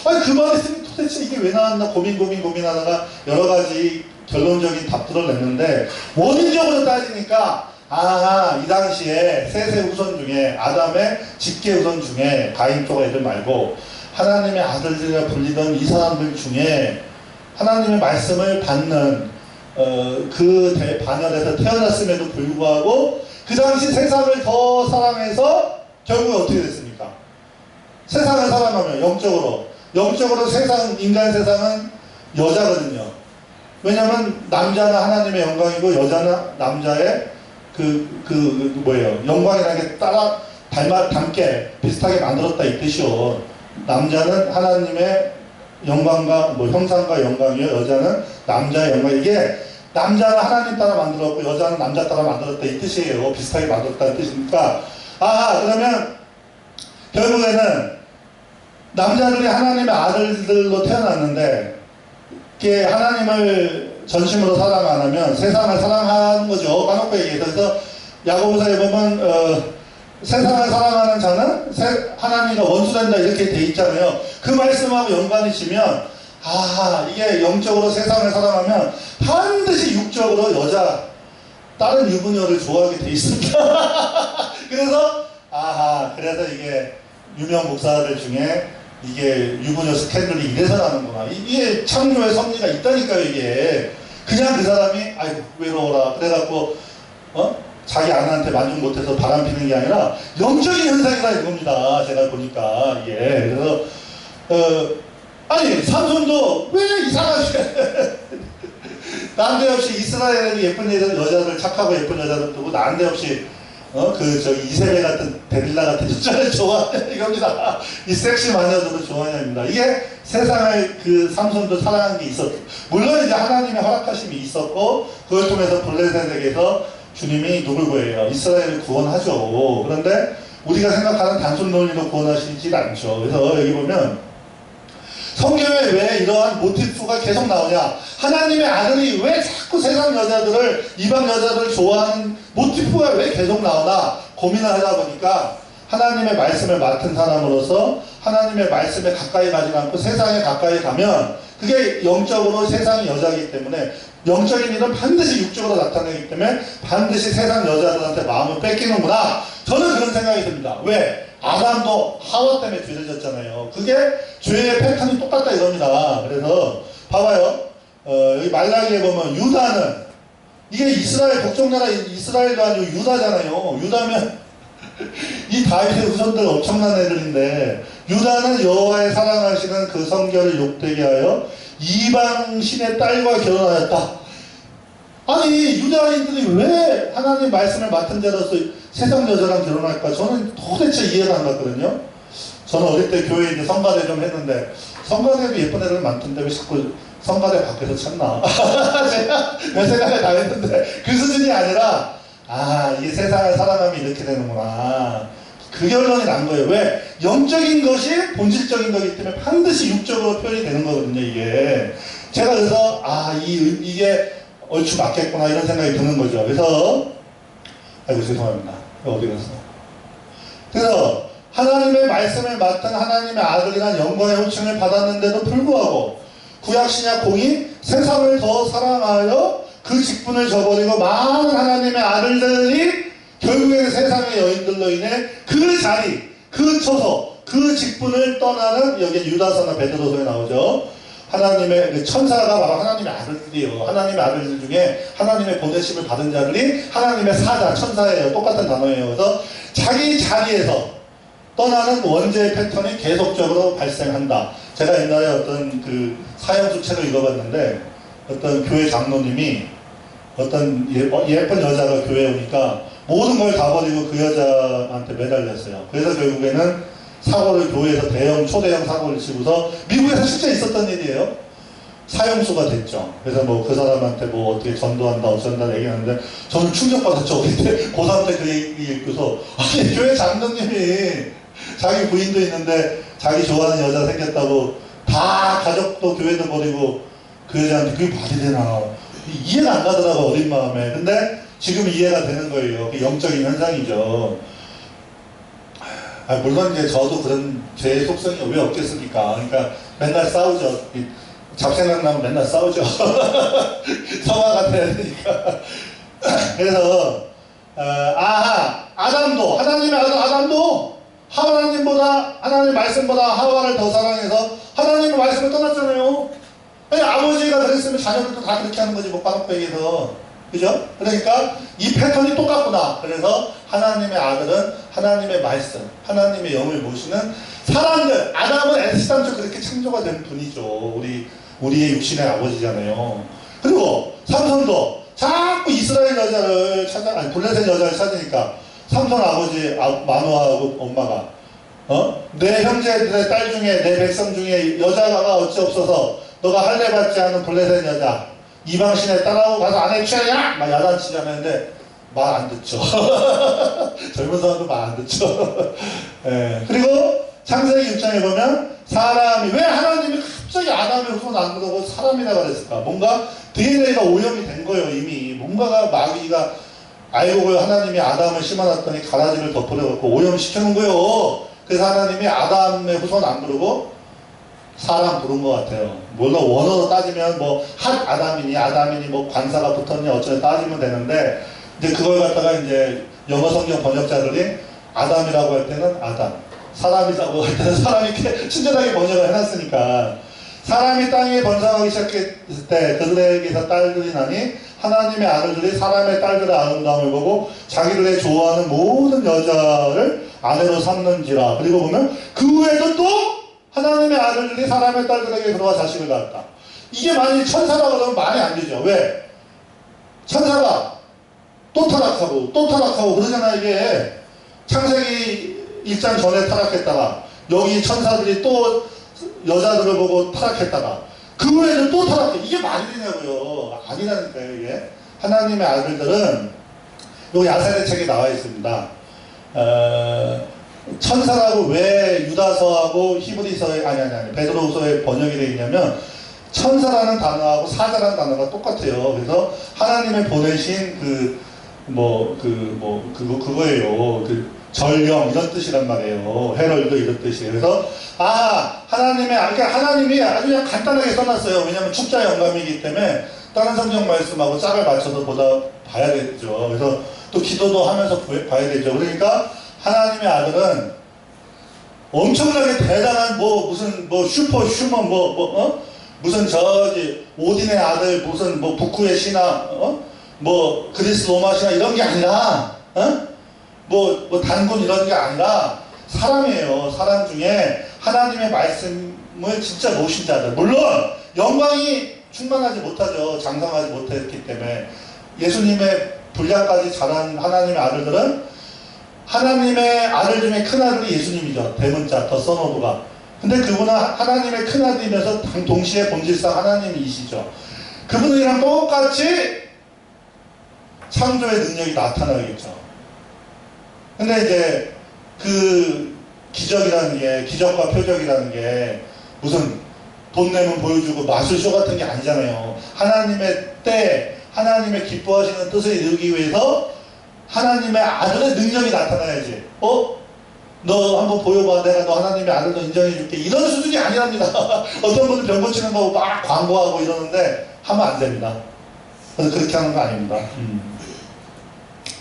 S1: 아니 그 말이 있으면 도대체 이게 왜 나왔나 고민하다가 여러 가지 결론적인 답들을 냈는데 원인적으로 따지니까 이 당시에 셋의 후손 중에 아담의 직계 후손 중에 가인 쪽 애들 말고 하나님의 아들들이라 불리던 이 사람들 중에 하나님의 말씀을 받는 그 반열에서 태어났음에도 불구하고 그 당시 세상을 더 사랑해서 결국 어떻게 됐습니까? 세상을 사랑하면 영적으로 인간 세상은 여자거든요. 왜냐면 남자는 하나님의 영광이고 여자는 남자의 영광이라는 게 닮게 비슷하게 만들었다 이 뜻이요. 남자는 하나님의 영광과 형상과 영광이요. 여자는 남자의 영광. 이게 남자는 하나님 따라 만들었고 여자는 남자 따라 만들었다 이 뜻이에요. 비슷하게 만들었다는 뜻이니까 그러면 결국에는 남자들이 하나님의 아들들로 태어났는데 이게 하나님을 전심으로 사랑 안 하면 세상을 사랑하는 거죠. 까놓고 얘기해서. 그래서 야고보서에 보면 세상을 사랑하는 자는 하나님과 원수된다 이렇게 돼 있잖아요. 그 말씀하고 연관이 지면 이게 영적으로 세상을 사랑하면 반드시 육적으로 다른 유부녀를 좋아하게 돼 있습니다. 그래서 이게 유명 목사들 중에 이게 유부녀 스캔들이 이래서 나는구나. 이게 창조의 섭리가 있다니까요. 이게 그냥 그 사람이 아이고 외로워라 그래갖고 자기 아내한테 만족 못해서 바람 피는 게 아니라 영적인 현상이다 이겁니다. 제가 보니까 이게 그래서 삼손도 왜 이상하게 난데없이 이스라엘의 예쁜 여자들 착하고 예쁜 여자들 두고 난데없이 이세벨 같은 데릴라 같은 여자를 좋아하냐 이겁니다. 이 섹시 마녀들을 좋아하냐입니다. 이게 세상을 삼손도 사랑한 게 있었고 물론 이제 하나님의 허락하심이 있었고 그걸 통해서 블레셋에게서 주님이 누굴 구해요? 이스라엘을 구원하죠. 그런데 우리가 생각하는 단순 논리로 구원하시지 않죠. 그래서 여기 보면 성경에 왜 이러한 모티프가 계속 나오냐? 하나님의 아들이 왜 자꾸 세상 여자들을, 이방 여자들을 좋아하는 모티프가 왜 계속 나오나 고민을 하다 보니까 하나님의 말씀을 맡은 사람으로서 하나님의 말씀에 가까이 가지 않고 세상에 가까이 가면 그게 영적으로 세상의 여자이기 때문에 영적인 일은 반드시 육적으로 나타나기 때문에 반드시 세상 여자들한테 마음을 뺏기는구나. 저는 그런 생각이 듭니다. 왜? 아담도 하와 때문에 죄졌잖아요. 그게 죄의 패턴이 똑같다 이겁니다. 그래서 봐봐요. 여기 말라기에 보면 유다는 이게 이스라엘 북쪽나라 이스라엘도 아니고 유다잖아요. 유다면 이 다윗의 후손들 엄청난 애들인데 유다는 여호와의 사랑하시는 그 성결을 욕되게 하여 이방 신의 딸과 결혼하였다. 아니 유다인들이 왜 하나님 말씀을 맡은 자로서 세상 여자랑 결혼할까? 저는 도대체 이해가 안 갔거든요. 저는 어릴 때 교회에 이제 성가대 좀 했는데 성가대도 예쁜 애들 많던데 왜 자꾸 성가대 밖에서 찾나? 제가 몇 생각을 다 했는데 그 수준이 아니라 이게 세상을 살아가면 이렇게 되는구나. 그 결론이 난 거예요. 왜? 영적인 것이 본질적인 거기 때문에 반드시 육적으로 표현이 되는 거거든요, 이게. 제가 그래서, 이게 얼추 맞겠구나, 이런 생각이 드는 거죠. 그래서, 아이고, 죄송합니다. 어디 갔어? 그래서, 하나님의 말씀을 맡은 하나님의 아들이란 영광의 호칭을 받았는데도 불구하고, 구약신약 공이 세상을 더 사랑하여 그 직분을 저버리고 많은 하나님의 아들들이 결국에는 세상의 여인들로 인해 그 자리, 그 처소, 그 직분을 떠나는 여기 유다서나 베드로서에 나오죠. 하나님의 그 천사가 바로 하나님의 아들들이에요. 하나님의 아들들 중에 하나님의 보내심을 받은 자들이 하나님의 사자, 천사예요. 똑같은 단어예요. 그래서 자기 자리에서 떠나는 원죄의 패턴이 계속적으로 발생한다. 제가 옛날에 어떤 그 사형수 책을 읽어봤는데 어떤 교회 장로님이 어떤 예쁜 여자가 교회에 오니까 모든 걸 다 버리고 그 여자한테 매달렸어요. 그래서 결국에는 사고를 교회에서 초대형 사고를 치고서 미국에서 실제 있었던 일이에요. 사형수가 됐죠. 그래서 뭐 그 사람한테 뭐 어떻게 전도한다 어쩐다 얘기하는데 저는 충격받았죠. 그때 고3 때 그 얘기 읽고서 아니 교회 장로님이 자기 부인도 있는데 자기 좋아하는 여자 생겼다고 다 가족도 교회도 버리고 그 여자한테 그게 말이 되나 이해가 안 가더라고 어린 마음에. 근데 지금 이해가 되는 거예요. 영적인 현상이죠. 물론 이제 저도 그런 제 속성이 왜 없겠습니까? 그러니까 맨날 싸우죠. 잡생각 나면 맨날 싸우죠. 성화 같아야 되니까. 그래서 아담도 하나님의 아들 아담도 하나님보다 하나님 말씀보다 하와를 더 사랑해서 하나님의 말씀을 떠났잖아요. 아니, 아버지가 그랬으면 자녀들도 다 그렇게 하는 거지 뭐 까놓고 얘기해서. 그죠? 그러니까 이 패턴이 똑같구나. 그래서 하나님의 아들은 하나님의 말씀, 하나님의 영을 모시는 사람들. 아담은 애시당초 그렇게 창조가 된 분이죠. 우리의 육신의 아버지잖아요. 그리고 삼손도 자꾸 이스라엘 여자를 블레셋 여자를 찾으니까 삼손 아버지 마노아하고 엄마가 내 형제들의 딸 중에 내 백성 중에 여자가 어찌 없어서 너가 할례 받지 않은 블레셋 여자 이방신에 따라오고 가서 아내 취하냐? 막 야단치잖아요. 근데 말 안 듣죠. 젊은 사람도 말 안 듣죠. 예. 그리고 창세기 6장에 보면 사람이 왜 하나님이 갑자기 아담의 후손 안 그러고 사람이라 그랬을까? 뭔가 DNA가 오염이 된 거예요. 이미 뭔가가 마귀가 알고 하나님이 아담을 심어놨더니 가라지를 덮으려고 오염시키는 거예요. 그래서 하나님이 아담의 후손 안 부르고 사람 부른 것 같아요. 물론 원어로 따지면 뭐 한 아담이니 뭐 관사가 붙었니 어쩌니 따지면 되는데 이제 그걸 갖다가 이제 영어 성경 번역자들이 아담이라고 할 때는 아담, 사람이라고 할 때는 사람 이렇게 친절하게 번역을 해놨으니까 사람이 땅에 번성하기 시작했을 때 그들에게서 딸들이 나니 하나님의 아들들이 사람의 딸들의 아름다움을 보고 자기들의 좋아하는 모든 여자를 아내로 삼는지라. 그리고 보면 그 후에도 또 하나님의 아들들이 사람의 딸들에게 들어와 자식을 낳았다. 이게 만약에 천사라고 그러면 말이 안 되죠. 왜? 천사가 또 타락하고 그러잖아. 이게 창세기 1장 전에 타락했다가 여기 천사들이 또 여자들을 보고 타락했다가 그 후에는 또 타락해. 이게 말이 되냐고요. 아니라니까요. 이게 하나님의 아들들은 요 야살의 책에 나와 있습니다. 천사라고 왜 유다서하고 히브리서에 아니 베드로후서에 번역이 되어 있냐면 천사라는 단어하고 사자라는 단어가 똑같아요. 그래서 하나님의 보내신 그거예요. 전령 이런 뜻이란 말이에요. 헤럴드 이런 뜻이에요. 그래서 그러니까 하나님이 아주 그냥 간단하게 써놨어요. 왜냐하면 축자 영감이기 때문에 다른 성경 말씀하고 짝을 맞춰서 봐야 되죠. 그래서 또 기도도 하면서 봐야 되죠. 그러니까 하나님의 아들은 엄청나게 대단한 무슨 슈퍼휴먼 무슨 오딘의 아들 무슨 북구의 신하 그리스 로마 신하 이런 게 아니라 단군 이런 게 아니라 사람이에요. 사람 중에 하나님의 말씀을 진짜 모신 자들. 물론 영광이 충만하지 못하죠. 장성하지 못했기 때문에. 예수님의 분량까지 자란 하나님의 아들들은 하나님의 아들 중에 큰 아들이 예수님이죠. 대문자 더 선오브가. 근데 그분은 하나님의 큰 아들이면서 동시에 본질상 하나님이시죠. 그분이랑 똑같이 창조의 능력이 나타나겠죠. 근데 이제 그 기적과 표적이라는 게 무슨 돈 내면 보여주고 마술쇼 같은 게 아니잖아요. 하나님의 때, 하나님의 기뻐하시는 뜻을 이루기 위해서 하나님의 아들의 능력이 나타나야지. 너 한번 보여봐. 내가 너 하나님의 아들도 인정해줄게. 이런 수준이 아니랍니다. 어떤 분은 병 고치는 거 막 광고하고 이러는데 하면 안 됩니다. 그래서 그렇게 하는 거 아닙니다.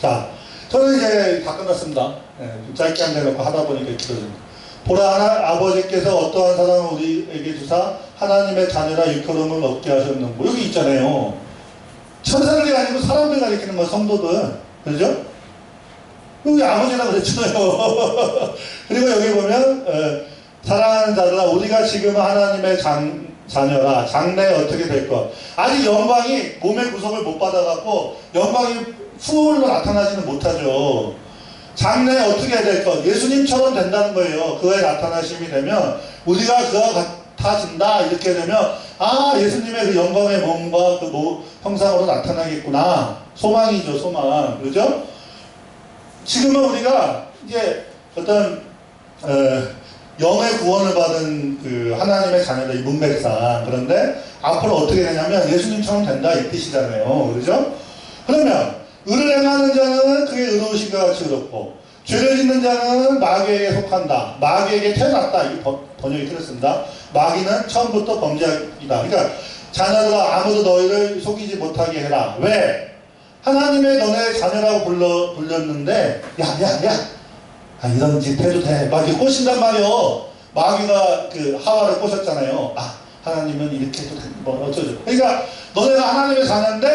S1: 자, 저는 이제 다 끝났습니다. 좀 짧게 안 내놓고 하다 보니까 길어집니다. 보라 아버지께서 어떠한 사랑을 우리에게 주사 하나님의 자녀라 일컬음을 얻게 하셨는고. 여기 있잖아요. 천사들이 아니고 사람들 가리키는 거 성도들. 그렇죠? 여기 아버지라고 그랬잖아요. 그리고 여기 보면 사랑하는 자들아 우리가 지금 하나님의 자녀라. 장래에 어떻게 될 것. 아직 영광이 몸의 구속을 못 받아갖고 영광이 후울로 나타나지는 못하죠. 장래에 어떻게 될 것. 예수님처럼 된다는 거예요. 그의 나타나심이 되면 우리가 그와 같아진다. 이렇게 되면 예수님의 그 영광의 몸과 그 형상으로 나타나겠구나. 소망이죠. 소망. 그렇죠? 지금은 우리가 이제 어떤 영의 구원을 받은 그 하나님의 자녀다. 이 문맥상. 그런데 앞으로 어떻게 되냐면 예수님처럼 된다. 이 뜻이잖아요. 그렇죠? 그러면 의를 행하는 자는 그의 의로우신과 같이 의롭고 죄를 짓는 자는 마귀에게 속한다. 마귀에게 태어났다. 이 번역이 틀렸습니다. 마귀는 처음부터 범죄이다. 그러니까 자녀들아 아무도 너희를 속이지 못하게 해라. 왜? 하나님의 너네 자녀라고 불렸는데 이런 짓 해도 돼. 막 이렇게 꼬신단 말이요. 마귀가 그 하와를 꼬셨잖아요. 하나님은 이렇게 해도 돼. 어쩌죠. 그러니까 너네가 하나님의 자녀인데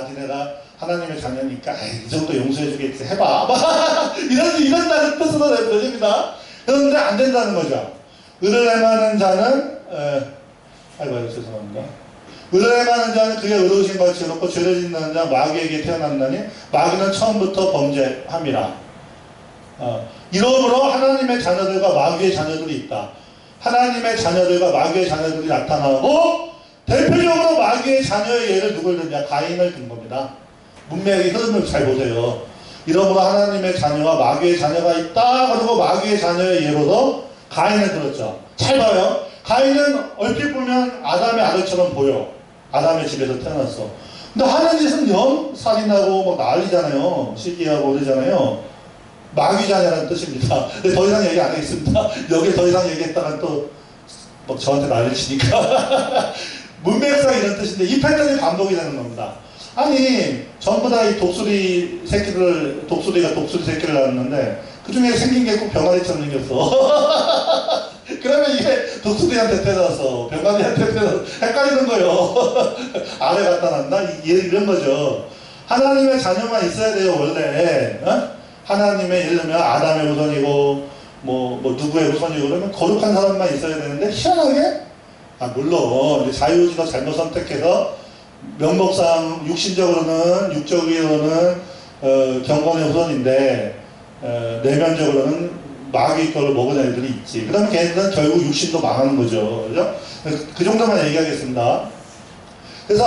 S1: 니네가 하나님의 자녀니까 이 정도 용서해주겠지 해봐. 이런 뜻으로 들립니다. 그런데 안 된다는 거죠. 의를 행하는 자는 죄송합니다. 의를 행하는 자는 그의 의로우신 같이 의롭고 죄를 짓는 자 마귀에게 태어난다니 마귀는 처음부터 범죄함이라. 이러므로 하나님의 자녀들과 마귀의 자녀들이 있다. 하나님의 자녀들과 마귀의 자녀들이 나타나고 대표적으로 마귀의 자녀의 예를 누굴 드냐. 가인을 든 겁니다. 문맥의 흐름을 잘 보세요. 이러므로 하나님의 자녀와 마귀의 자녀가 있다. 그리고 마귀의 자녀의 예로도 가인을 들었죠. 잘 봐요. 가인은 얼핏 보면 아담의 아들처럼 보여. 아담의 집에서 태어났어. 근데 하는 짓은 영 살인하고 난리잖아요. 시기하고 그러잖아요. 마귀 자녀라는 뜻입니다. 근데 더 이상 얘기 안 하겠습니다. 여기 더 이상 얘기했다가 또 저한테 난리 치니까. 문맥상 이런 뜻인데 이 패턴이 반복이 되는 겁니다. 전부 다 이 독수리가 독수리 새끼를 낳았는데 그 중에 생긴 게 꼭 병아리처럼 생겼어. 그러면 이게 독수리한테 태어나서 병아리한테 태어나서 헷갈리는 거예요. 아래 갖다 놨나? 이런 거죠. 하나님의 자녀만 있어야 돼요. 원래 하나님의 예를 들면 아담의 후손이고 누구의 후손이고 그러면 거룩한 사람만 있어야 되는데 희한하게 물론 자유의지가 잘못 선택해서 명목상 육적으로는 경건의 후손인데 내면적으로는 마귀 거를 먹은 애들이 있지. 그러면 걔네들은 결국 육신도 망하는 거죠. 그죠? 그 정도만 얘기하겠습니다. 그래서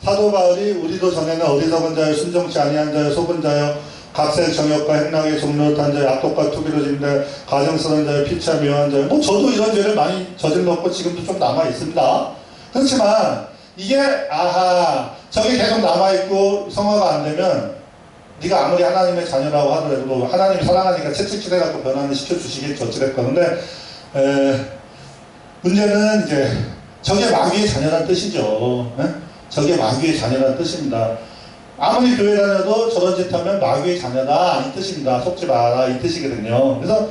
S1: 사도 바울이 우리도 전에는 어리석은 자여 순종치 아니한 자여 속은 자여 각색 정욕과 행락의 종로탄 자여 악독과 투기로 진대 가정스러운 자여 피차 묘한 자여 뭐 저도 이런 죄를 많이 저질렀고 지금도 좀 남아 있습니다. 그렇지만 이게 아하 저게 계속 남아있고 성화가 안 되면 네가 아무리 하나님의 자녀라고 하더라도 뭐 하나님이 사랑하니까 채찍질해갖고 변화를 시켜주시겠죠. 어찌됐건 근데 문제는 이제 저게 마귀의 자녀란 뜻이죠. 저게 마귀의 자녀란 뜻입니다. 아무리 교회 다녀도 저런 짓 하면 마귀의 자녀다 이 뜻입니다. 속지 마라 이 뜻이거든요. 그래서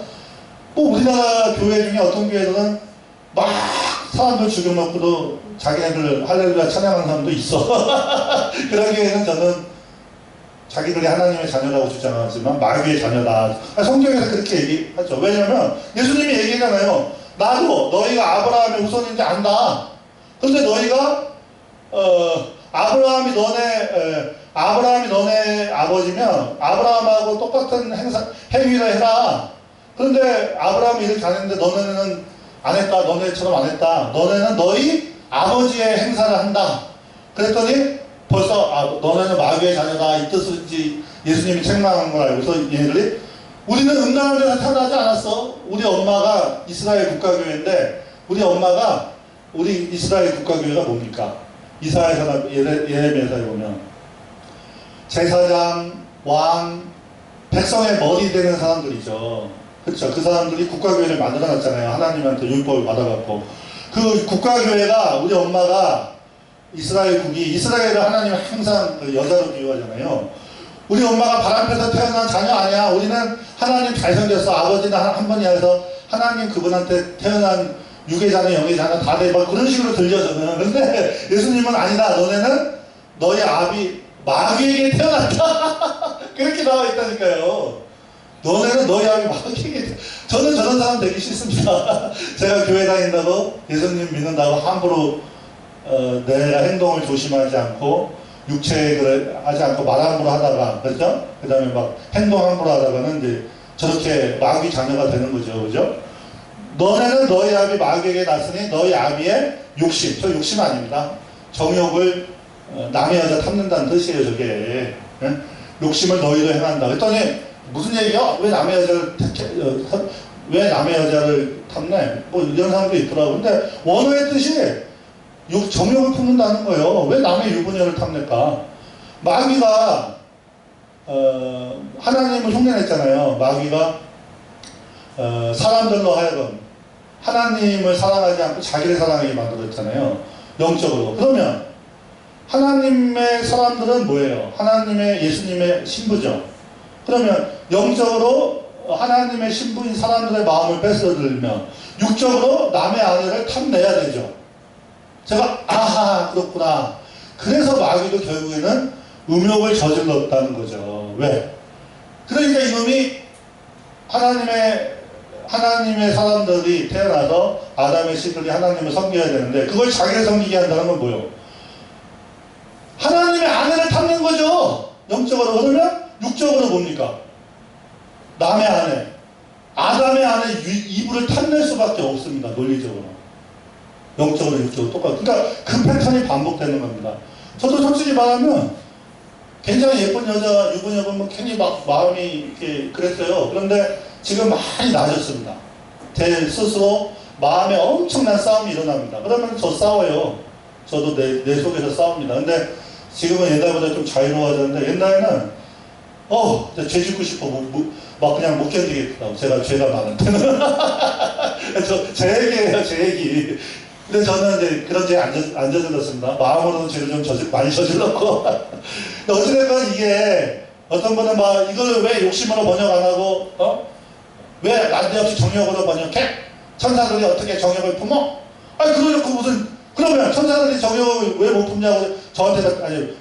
S1: 뭐 우리나라 교회 중에 어떤 교회들은 막 사람들 죽여놓고도 자기네들 할렐루야 찬양하는 사람도 있어. 그런 교회는 저는 자기들이 하나님의 자녀라고 주장하지만 마귀의 자녀다. 성경에서 그렇게 얘기하죠. 왜냐면 예수님이 얘기하잖아요. 나도 너희가 아브라함의 후손인지 안다. 그런데 너희가 아브라함이 너네 아버지면 아브라함하고 똑같은 행위를 해라. 그런데 아브라함이 이렇게 안 했는데 너네는 안 했다. 너네처럼 안 했다. 너네는 너희 아버지의 행사를 한다. 그랬더니 벌써 너네는 마귀의 자녀다 이 뜻인지 예수님이 책망한 걸 알고서 얘네들이 우리는 음란한 데서 태어나지 않았어. 우리 엄마가 이스라엘 국가교회인데 우리 이스라엘 국가교회가 뭡니까? 이사야서나 예레미야서에 보면 제사장, 왕, 백성의 머리 되는 사람들이죠. 그렇죠. 그 사람들이 국가교회를 만들어놨잖아요. 하나님한테 율법을 받아갖고 그 국가교회가 우리 엄마가 이스라엘을 하나님은 항상 그 여자로 비유하잖아요. 우리 엄마가 바람펴서 태어난 자녀 아니야. 우리는 하나님 잘생겼어. 아버지는 한 번이 해서 하나님 그분한테 태어난 육의자녀 영의자녀 다 돼. 막 그런 식으로 들려서는. 근데 예수님은 아니다. 너네는 너희 아비 마귀에게 태어났다. 그렇게 나와 있다니까요. 너네는 너희 아비 마귀에게 저는 저런 사람 되기 싫습니다. 제가 교회 다닌다고 예수님 믿는다고 함부로 내가 행동을 조심하지 않고 육체를 하지 않고 말 함부로 하다가 그렇죠? 그 다음에 막 행동 함부로 하다가는 이제 저렇게 마귀 자녀가 되는 거죠. 그죠? 너네는 너희 아비 마귀에게 났으니 너희 아비의 욕심, 저 욕심 아닙니다. 정욕을 남의 여자 탐는다는 뜻이에요. 저게 욕심을 너희도 행한다. 그랬더니 무슨 얘기야? 왜 남의 여자를 탐내? 뭐 이런 사람도 있더라고. 근데 원어의 뜻이 정욕을 품는다는 거예요. 왜 남의 유부녀를 탐낼까? 마귀가 하나님을 흉내냈잖아요. 마귀가 사람들로 하여금 하나님을 사랑하지 않고 자기를 사랑하게 만들었잖아요. 영적으로. 그러면 하나님의 사람들은 뭐예요? 하나님의 예수님의 신부죠. 그러면 영적으로 하나님의 신부인 사람들의 마음을 뺏어들면 육적으로 남의 아내를 탐내야 되죠. 제가 아하 그렇구나. 그래서 마귀도 결국에는 음욕을 저질렀다는 거죠. 왜? 그러니까 이놈이 하나님의 사람들이 태어나서 아담의 씨들이 하나님을 섬겨야 되는데 그걸 자기를 섬기게 한다는 건 뭐예요? 하나님의 아내를 탐낸 거죠. 영적으로. 그러면 육적으로 뭡니까? 남의 아내, 아담의 아내 이불을 탐낼 수밖에 없습니다. 논리적으로. 영적으로 육적으로 똑같아요. 그러니까 그 패턴이 반복되는 겁니다. 저도 솔직히 말하면 굉장히 예쁜 여자 유부녀 보면 괜히 막 마음이 이렇게 그랬어요. 그런데 지금 많이 나아졌습니다. 제 스스로 마음에 엄청난 싸움이 일어납니다. 그러면 저 싸워요. 저도 내 속에서 싸웁니다. 근데 지금은 옛날보다 좀 자유로워졌는데 옛날에는 죄 짓고 싶어. 막 그냥 못 견디겠다고. 죄가 많은데. 제 얘기예요, 제 얘기. 근데 저는 이제 그런 죄 안 저질렀습니다. 마음으로는 죄를 좀 많이 저질렀고. 어찌됐건 이게 어떤 분은 막 이걸 왜 욕심으로 번역 안 하고, 왜 난데없이 정욕으로 번역해? 천사들이 어떻게 정욕을 품어? 그러면 천사들이 정욕을 왜 못 품냐고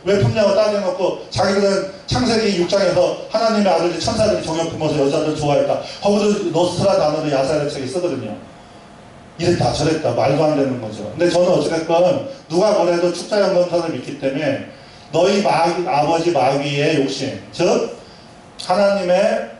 S1: 왜 품냐고 따져놓고 자기들은 창세기 6장에서 하나님의 아들이 천사들이 정욕 품어서 여자들 좋아했다. 거기도 노스트라 단어를 야사의 책에 쓰거든요. 이랬다 저랬다 말도 안 되는 거죠. 근데 저는 어찌됐건 누가 뭐래도 축자영검사를 믿기 때문에 너희 아버지 마귀의 욕심, 즉 하나님의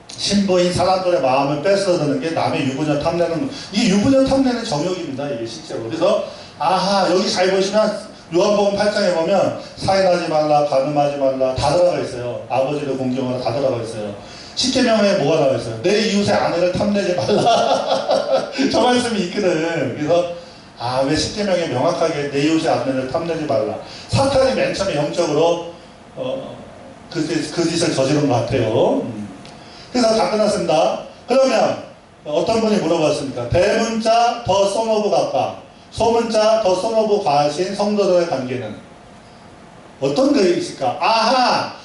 S1: 신부인 사람들의 마음을 뺏어드는 게 남의 유부녀 탐내는 거. 이 유부녀 탐내는 정욕입니다. 이게 실제로. 그래서 아하 여기 잘 보시면 요한복음 8장에 보면 사인하지 말라, 간음하지 말라 다 들어가 있어요. 아버지를 공경하라 다 들어가 있어요. 십계명에 뭐가 나와 있어요? 내 이웃의 아내를 탐내지 말라. 저 말씀이 있거든. 그래서 왜 십계명에 명확하게 내 이웃의 아내를 탐내지 말라. 사탄이 맨 처음에 영적으로 그 짓을 저지른 것 같아요. 그래서 다 끝났습니다. 그러면 어떤 분이 물어봤습니까? 대문자 더 선 오브 각각, 소문자 더 선 오브 과하신 성도들의 관계는 어떤 게 있을까?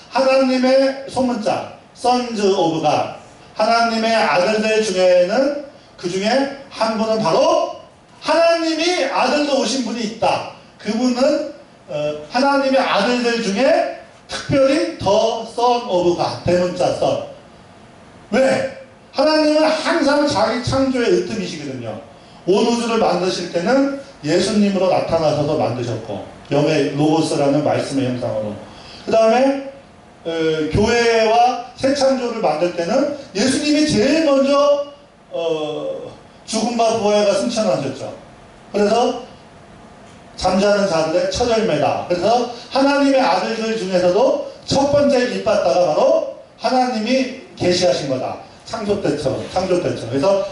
S1: 하나님의 소문자 선즈 오브 갓, 하나님의 아들들 중에는 그 중에 한 분은 바로 하나님이 아들로 오신 분이 있다. 그분은 하나님의 아들들 중에 특별히 더 선 오브 갓, 대문자 선. 왜? 하나님은 항상 자기 창조의 으뜸이시거든요. 온 우주를 만드실 때는 예수님으로 나타나셔서 만드셨고, 영의 로고스라는 말씀의 형상으로. 그 다음에 교회와 새 창조를 만들 때는 예수님이 제일 먼저 죽음과 부활과 승천하셨죠. 그래서 잠자는 자들의 첫 열매다. 그래서 하나님의 아들들 중에서도 첫 번째 밑받다가 바로 하나님이 계시하신 거다. 창조 때처럼. 그래서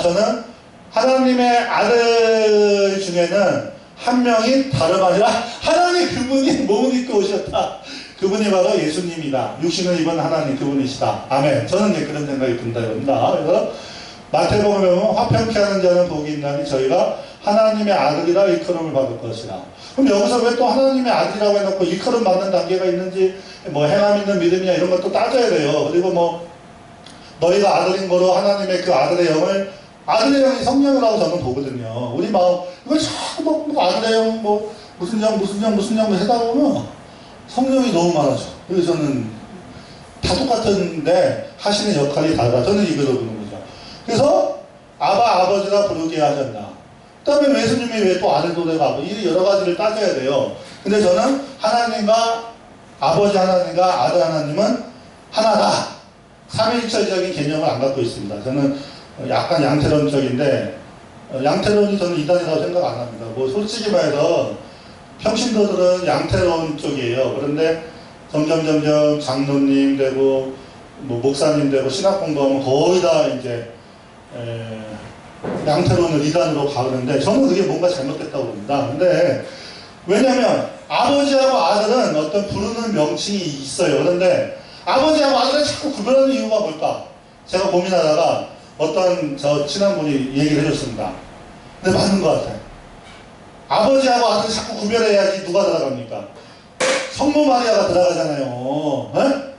S1: 저는 하나님의 아들 중에는 한 명이 다름 아니라 하나님 그분이 몸을 입고 오셨다. 그분이 바로 예수님이다. 육신을 입은 하나님 그분이시다. 아멘. 저는 이제 그런 생각이 든다. 그래서 마태복음에 보면 화평케 하는 자는 복이 있나니 저희가 하나님의 아들이라 일컬음을 받을 것이다. 그럼 여기서 왜 또 하나님의 아들이라고 해놓고 일컬음 받는 단계가 있는지, 뭐 행함 있는 믿음이냐 이런 것도 따져야 돼요. 그리고 뭐 너희가 아들인 거로 하나님의 그 아들의 영을, 아들의 영이 성령이라고 저는 보거든요. 우리 마음 이걸 자꾸 뭐 아들의 영 무슨 영 하다 보면 성령이 너무 많아져. 그래서 저는 다 똑같은데 하시는 역할이 다르다. 저는 이거로 보는 거죠. 그래서 아버지라 부르게 하셨나. 그 다음에 예수님이 왜 또 아들도 되고 이 여러 가지를 따져야 돼요. 근데 저는 하나님과 아버지 하나님과 아들 하나님은 하나다. 삼위일체적인 개념을 안 갖고 있습니다. 저는 약간 양태론적인데, 양태론이 저는 이단이라고 생각 안 합니다. 뭐 솔직히 말해서 평신도들은 양태론 쪽이에요. 그런데 점점 장로님 되고 뭐 목사님 되고 신학 공부하면 거의 다 이제 양태론을 이단으로 가는데, 저는 그게 뭔가 잘못됐다고 봅니다. 근데 왜냐면 아버지하고 아들은 어떤 부르는 명칭이 있어요. 그런데 아버지하고 아들을 자꾸 구별하는 이유가 뭘까? 제가 고민하다가 어떤 저 친한 분이 얘기를 해줬습니다. 근데 맞는 것 같아요. 아버지하고 아들을 자꾸 구별해야지 누가 들어갑니까? 성모 마리아가 들어가잖아요. 에?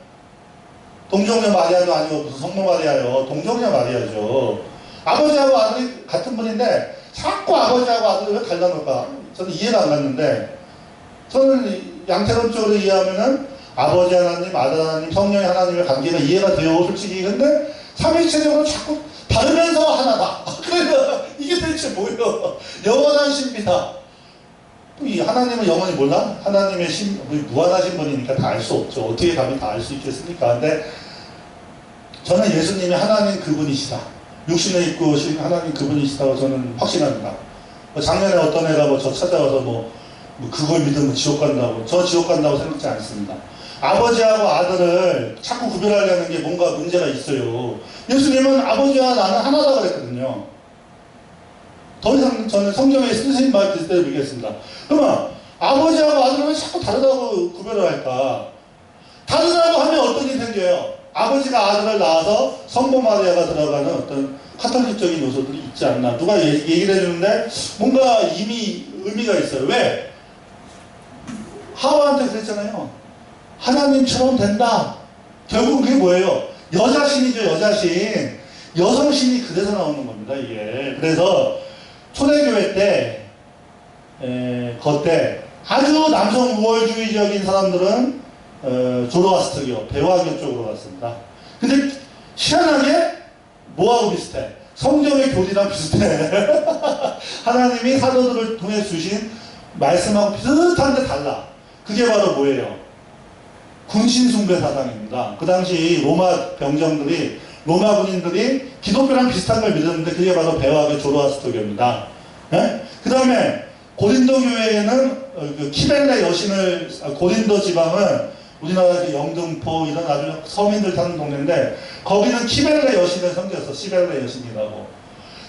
S1: 동정녀 마리아도 아니고 무슨 성모 마리아요. 동정녀 마리아죠. 아버지하고 아들이 같은 분인데 자꾸 아버지하고 아들을 왜 갈라놓을까? 저는 이해가 안 갔는데, 저는 양태론적으로 이해하면은 아버지 하나님, 아들 하나님, 성령의 하나님의 관계가 이해가 돼요, 솔직히. 근데 삼위일체적으로 자꾸 다르면서 하나다. 그러니까 이게 대체 뭐예요? 영원한 신비다. 이 하나님은 영원히 몰라? 하나님의 무한하신 분이니까 다 알 수 없죠. 어떻게 감히 다 알 수 있겠습니까? 근데 저는 예수님이 하나님 그분이시다. 육신을 입고 오신 하나님 그분이시다고 저는 확신합니다. 작년에 어떤 애가 저 찾아와서 뭐 그걸 믿으면 지옥 간다고. 저 지옥 간다고 생각지 않습니다. 아버지하고 아들을 자꾸 구별하려는 게 뭔가 문제가 있어요. 예수님은 아버지와 나는 하나다 그랬거든요. 더 이상 저는 성경에 쓰신 말 그대로 믿겠습니다. 그러면 아버지하고 아들은 왜 자꾸 다르다고 구별을 할까? 다르다고 하면 어떤 일이 생겨요? 아버지가 아들을 낳아서 성모 마리아가 들어가는 어떤 카톨릭적인 요소들이 있지 않나. 누가 얘기를 해주는데 뭔가 이미 의미가 있어요. 왜? 하와한테 그랬잖아요. 하나님처럼 된다. 결국 그게 뭐예요? 여자신이죠, 여자신. 여성신이 그래서 나오는 겁니다, 이게. 그래서 초대교회 때, 그때 아주 남성 우월주의적인 사람들은 조로아스터교, 배화교 쪽으로 갔습니다. 근데 희한하게 뭐하고 비슷해? 성경의 교리랑 비슷해. 하나님이 사도들을 통해 주신 말씀하고 비슷한데 달라. 그게 바로 뭐예요? 군신숭배 사상입니다. 그 당시 로마 병정들이, 로마 군인들이 기독교랑 비슷한 걸 믿었는데 그게 바로 배화교 조로아스터교입니다. 그 다음에 고린도 교회에는 그 키벨레 여신을 고린도 지방은 우리나라 영등포 이런 아주 서민들 사는 동네인데 거기는 키벨레 여신을 섬겼어. 시벨레 여신이라고.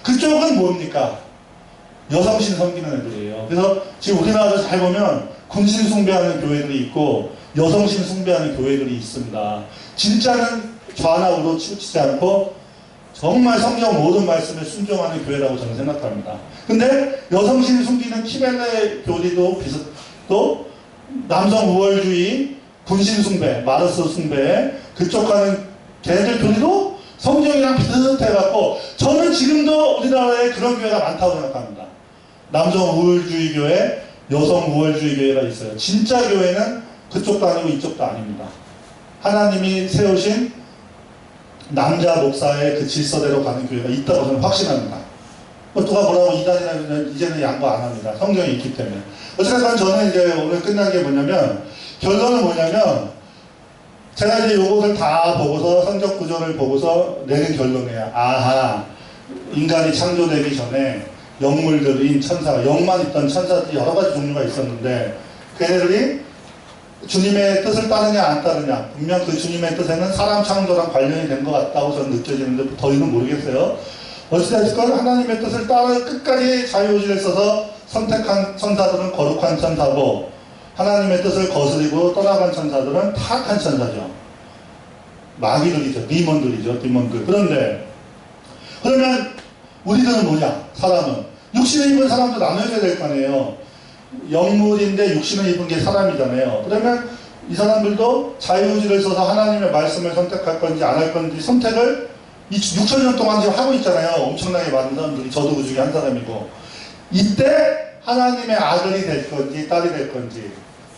S1: 그쪽은 뭡니까? 여성신 섬기는 애들이에요. 그래서 지금 우리나라를 잘 보면 군신 숭배하는 교회들이 있고 여성신 숭배하는 교회들이 있습니다. 진짜는 좌나 우로 치우치지 않고 정말 성경 모든 말씀에 순종하는 교회라고 저는 생각합니다. 근데 여성신 숨기는 키벨레 교리도 또 남성 우월주의, 군신 숭배, 마르스 숭배 그쪽 가는 걔네들 교리도 성경이랑 비슷해갖고 저는 지금도 우리나라에 그런 교회가 많다고 생각합니다. 남성 우월주의 교회, 여성 우월주의 교회가 있어요. 진짜 교회는 그쪽도 아니고 이쪽도 아닙니다. 하나님이 세우신 남자 목사의 그 질서대로 가는 교회가 있다고 저는 확신합니다. 누가 뭐라고 이단이나 이제는 양보 안 합니다. 성경이 있기 때문에. 어쨌든 저는 이제 오늘 끝난 게 뭐냐면 결론은 뭐냐면 제가 이제 요것을 다 보고서 성적 구조를 보고서 내린 결론이에요. 아하, 인간이 창조되기 전에 영물들인 천사가 영만 있던 천사들이 여러 가지 종류가 있었는데 걔네들이 주님의 뜻을 따르냐 안 따르냐 분명 그 주님의 뜻에는 사람 창조랑 관련이 된 것 같다고 저는 느껴지는데 더위는 모르겠어요. 어찌됐건 하나님의 뜻을 따라 끝까지 자유의지를 써서 선택한 천사들은 거룩한 천사고 하나님의 뜻을 거스리고 떠나간 천사들은 타락한 천사죠. 마귀들이죠. 디몬들. 그런데 그러면 우리들은 뭐냐? 사람은 육신을 입은 사람도 나눠져야 될 거 아니에요. 영물인데 육신을 입은 게 사람이잖아요. 그러면 이 사람들도 자유의지를 써서 하나님의 말씀을 선택할 건지 안 할 건지 선택을 6,000년 동안 지금 하고 있잖아요. 엄청나게 많은 사람들이. 저도 그 중에 한 사람이고. 이때 하나님의 아들이 될 건지 딸이 될 건지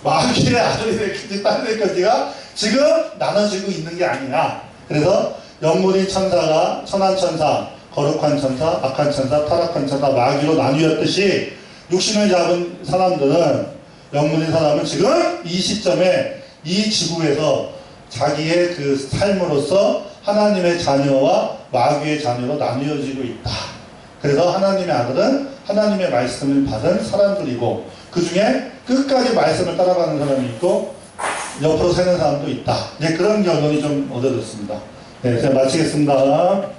S1: 마귀의 아들이 될 건지 딸이 될 건지가 지금 나눠지고 있는 게 아니냐. 그래서 영물인 천사가 선한 천사, 거룩한 천사, 악한 천사, 타락한 천사, 마귀로 나뉘었듯이 육신을 잡은 사람들은 영물인 사람은 지금 이 시점에 이 지구에서 자기의 그 삶으로서 하나님의 자녀와 마귀의 자녀로 나뉘어지고 있다. 그래서 하나님의 아들은 하나님의 말씀을 받은 사람들이고 그 중에 끝까지 말씀을 따라가는 사람이 있고 옆으로 새는 사람도 있다. 네, 그런 결론이 좀 얻어졌습니다. 네, 제가 마치겠습니다.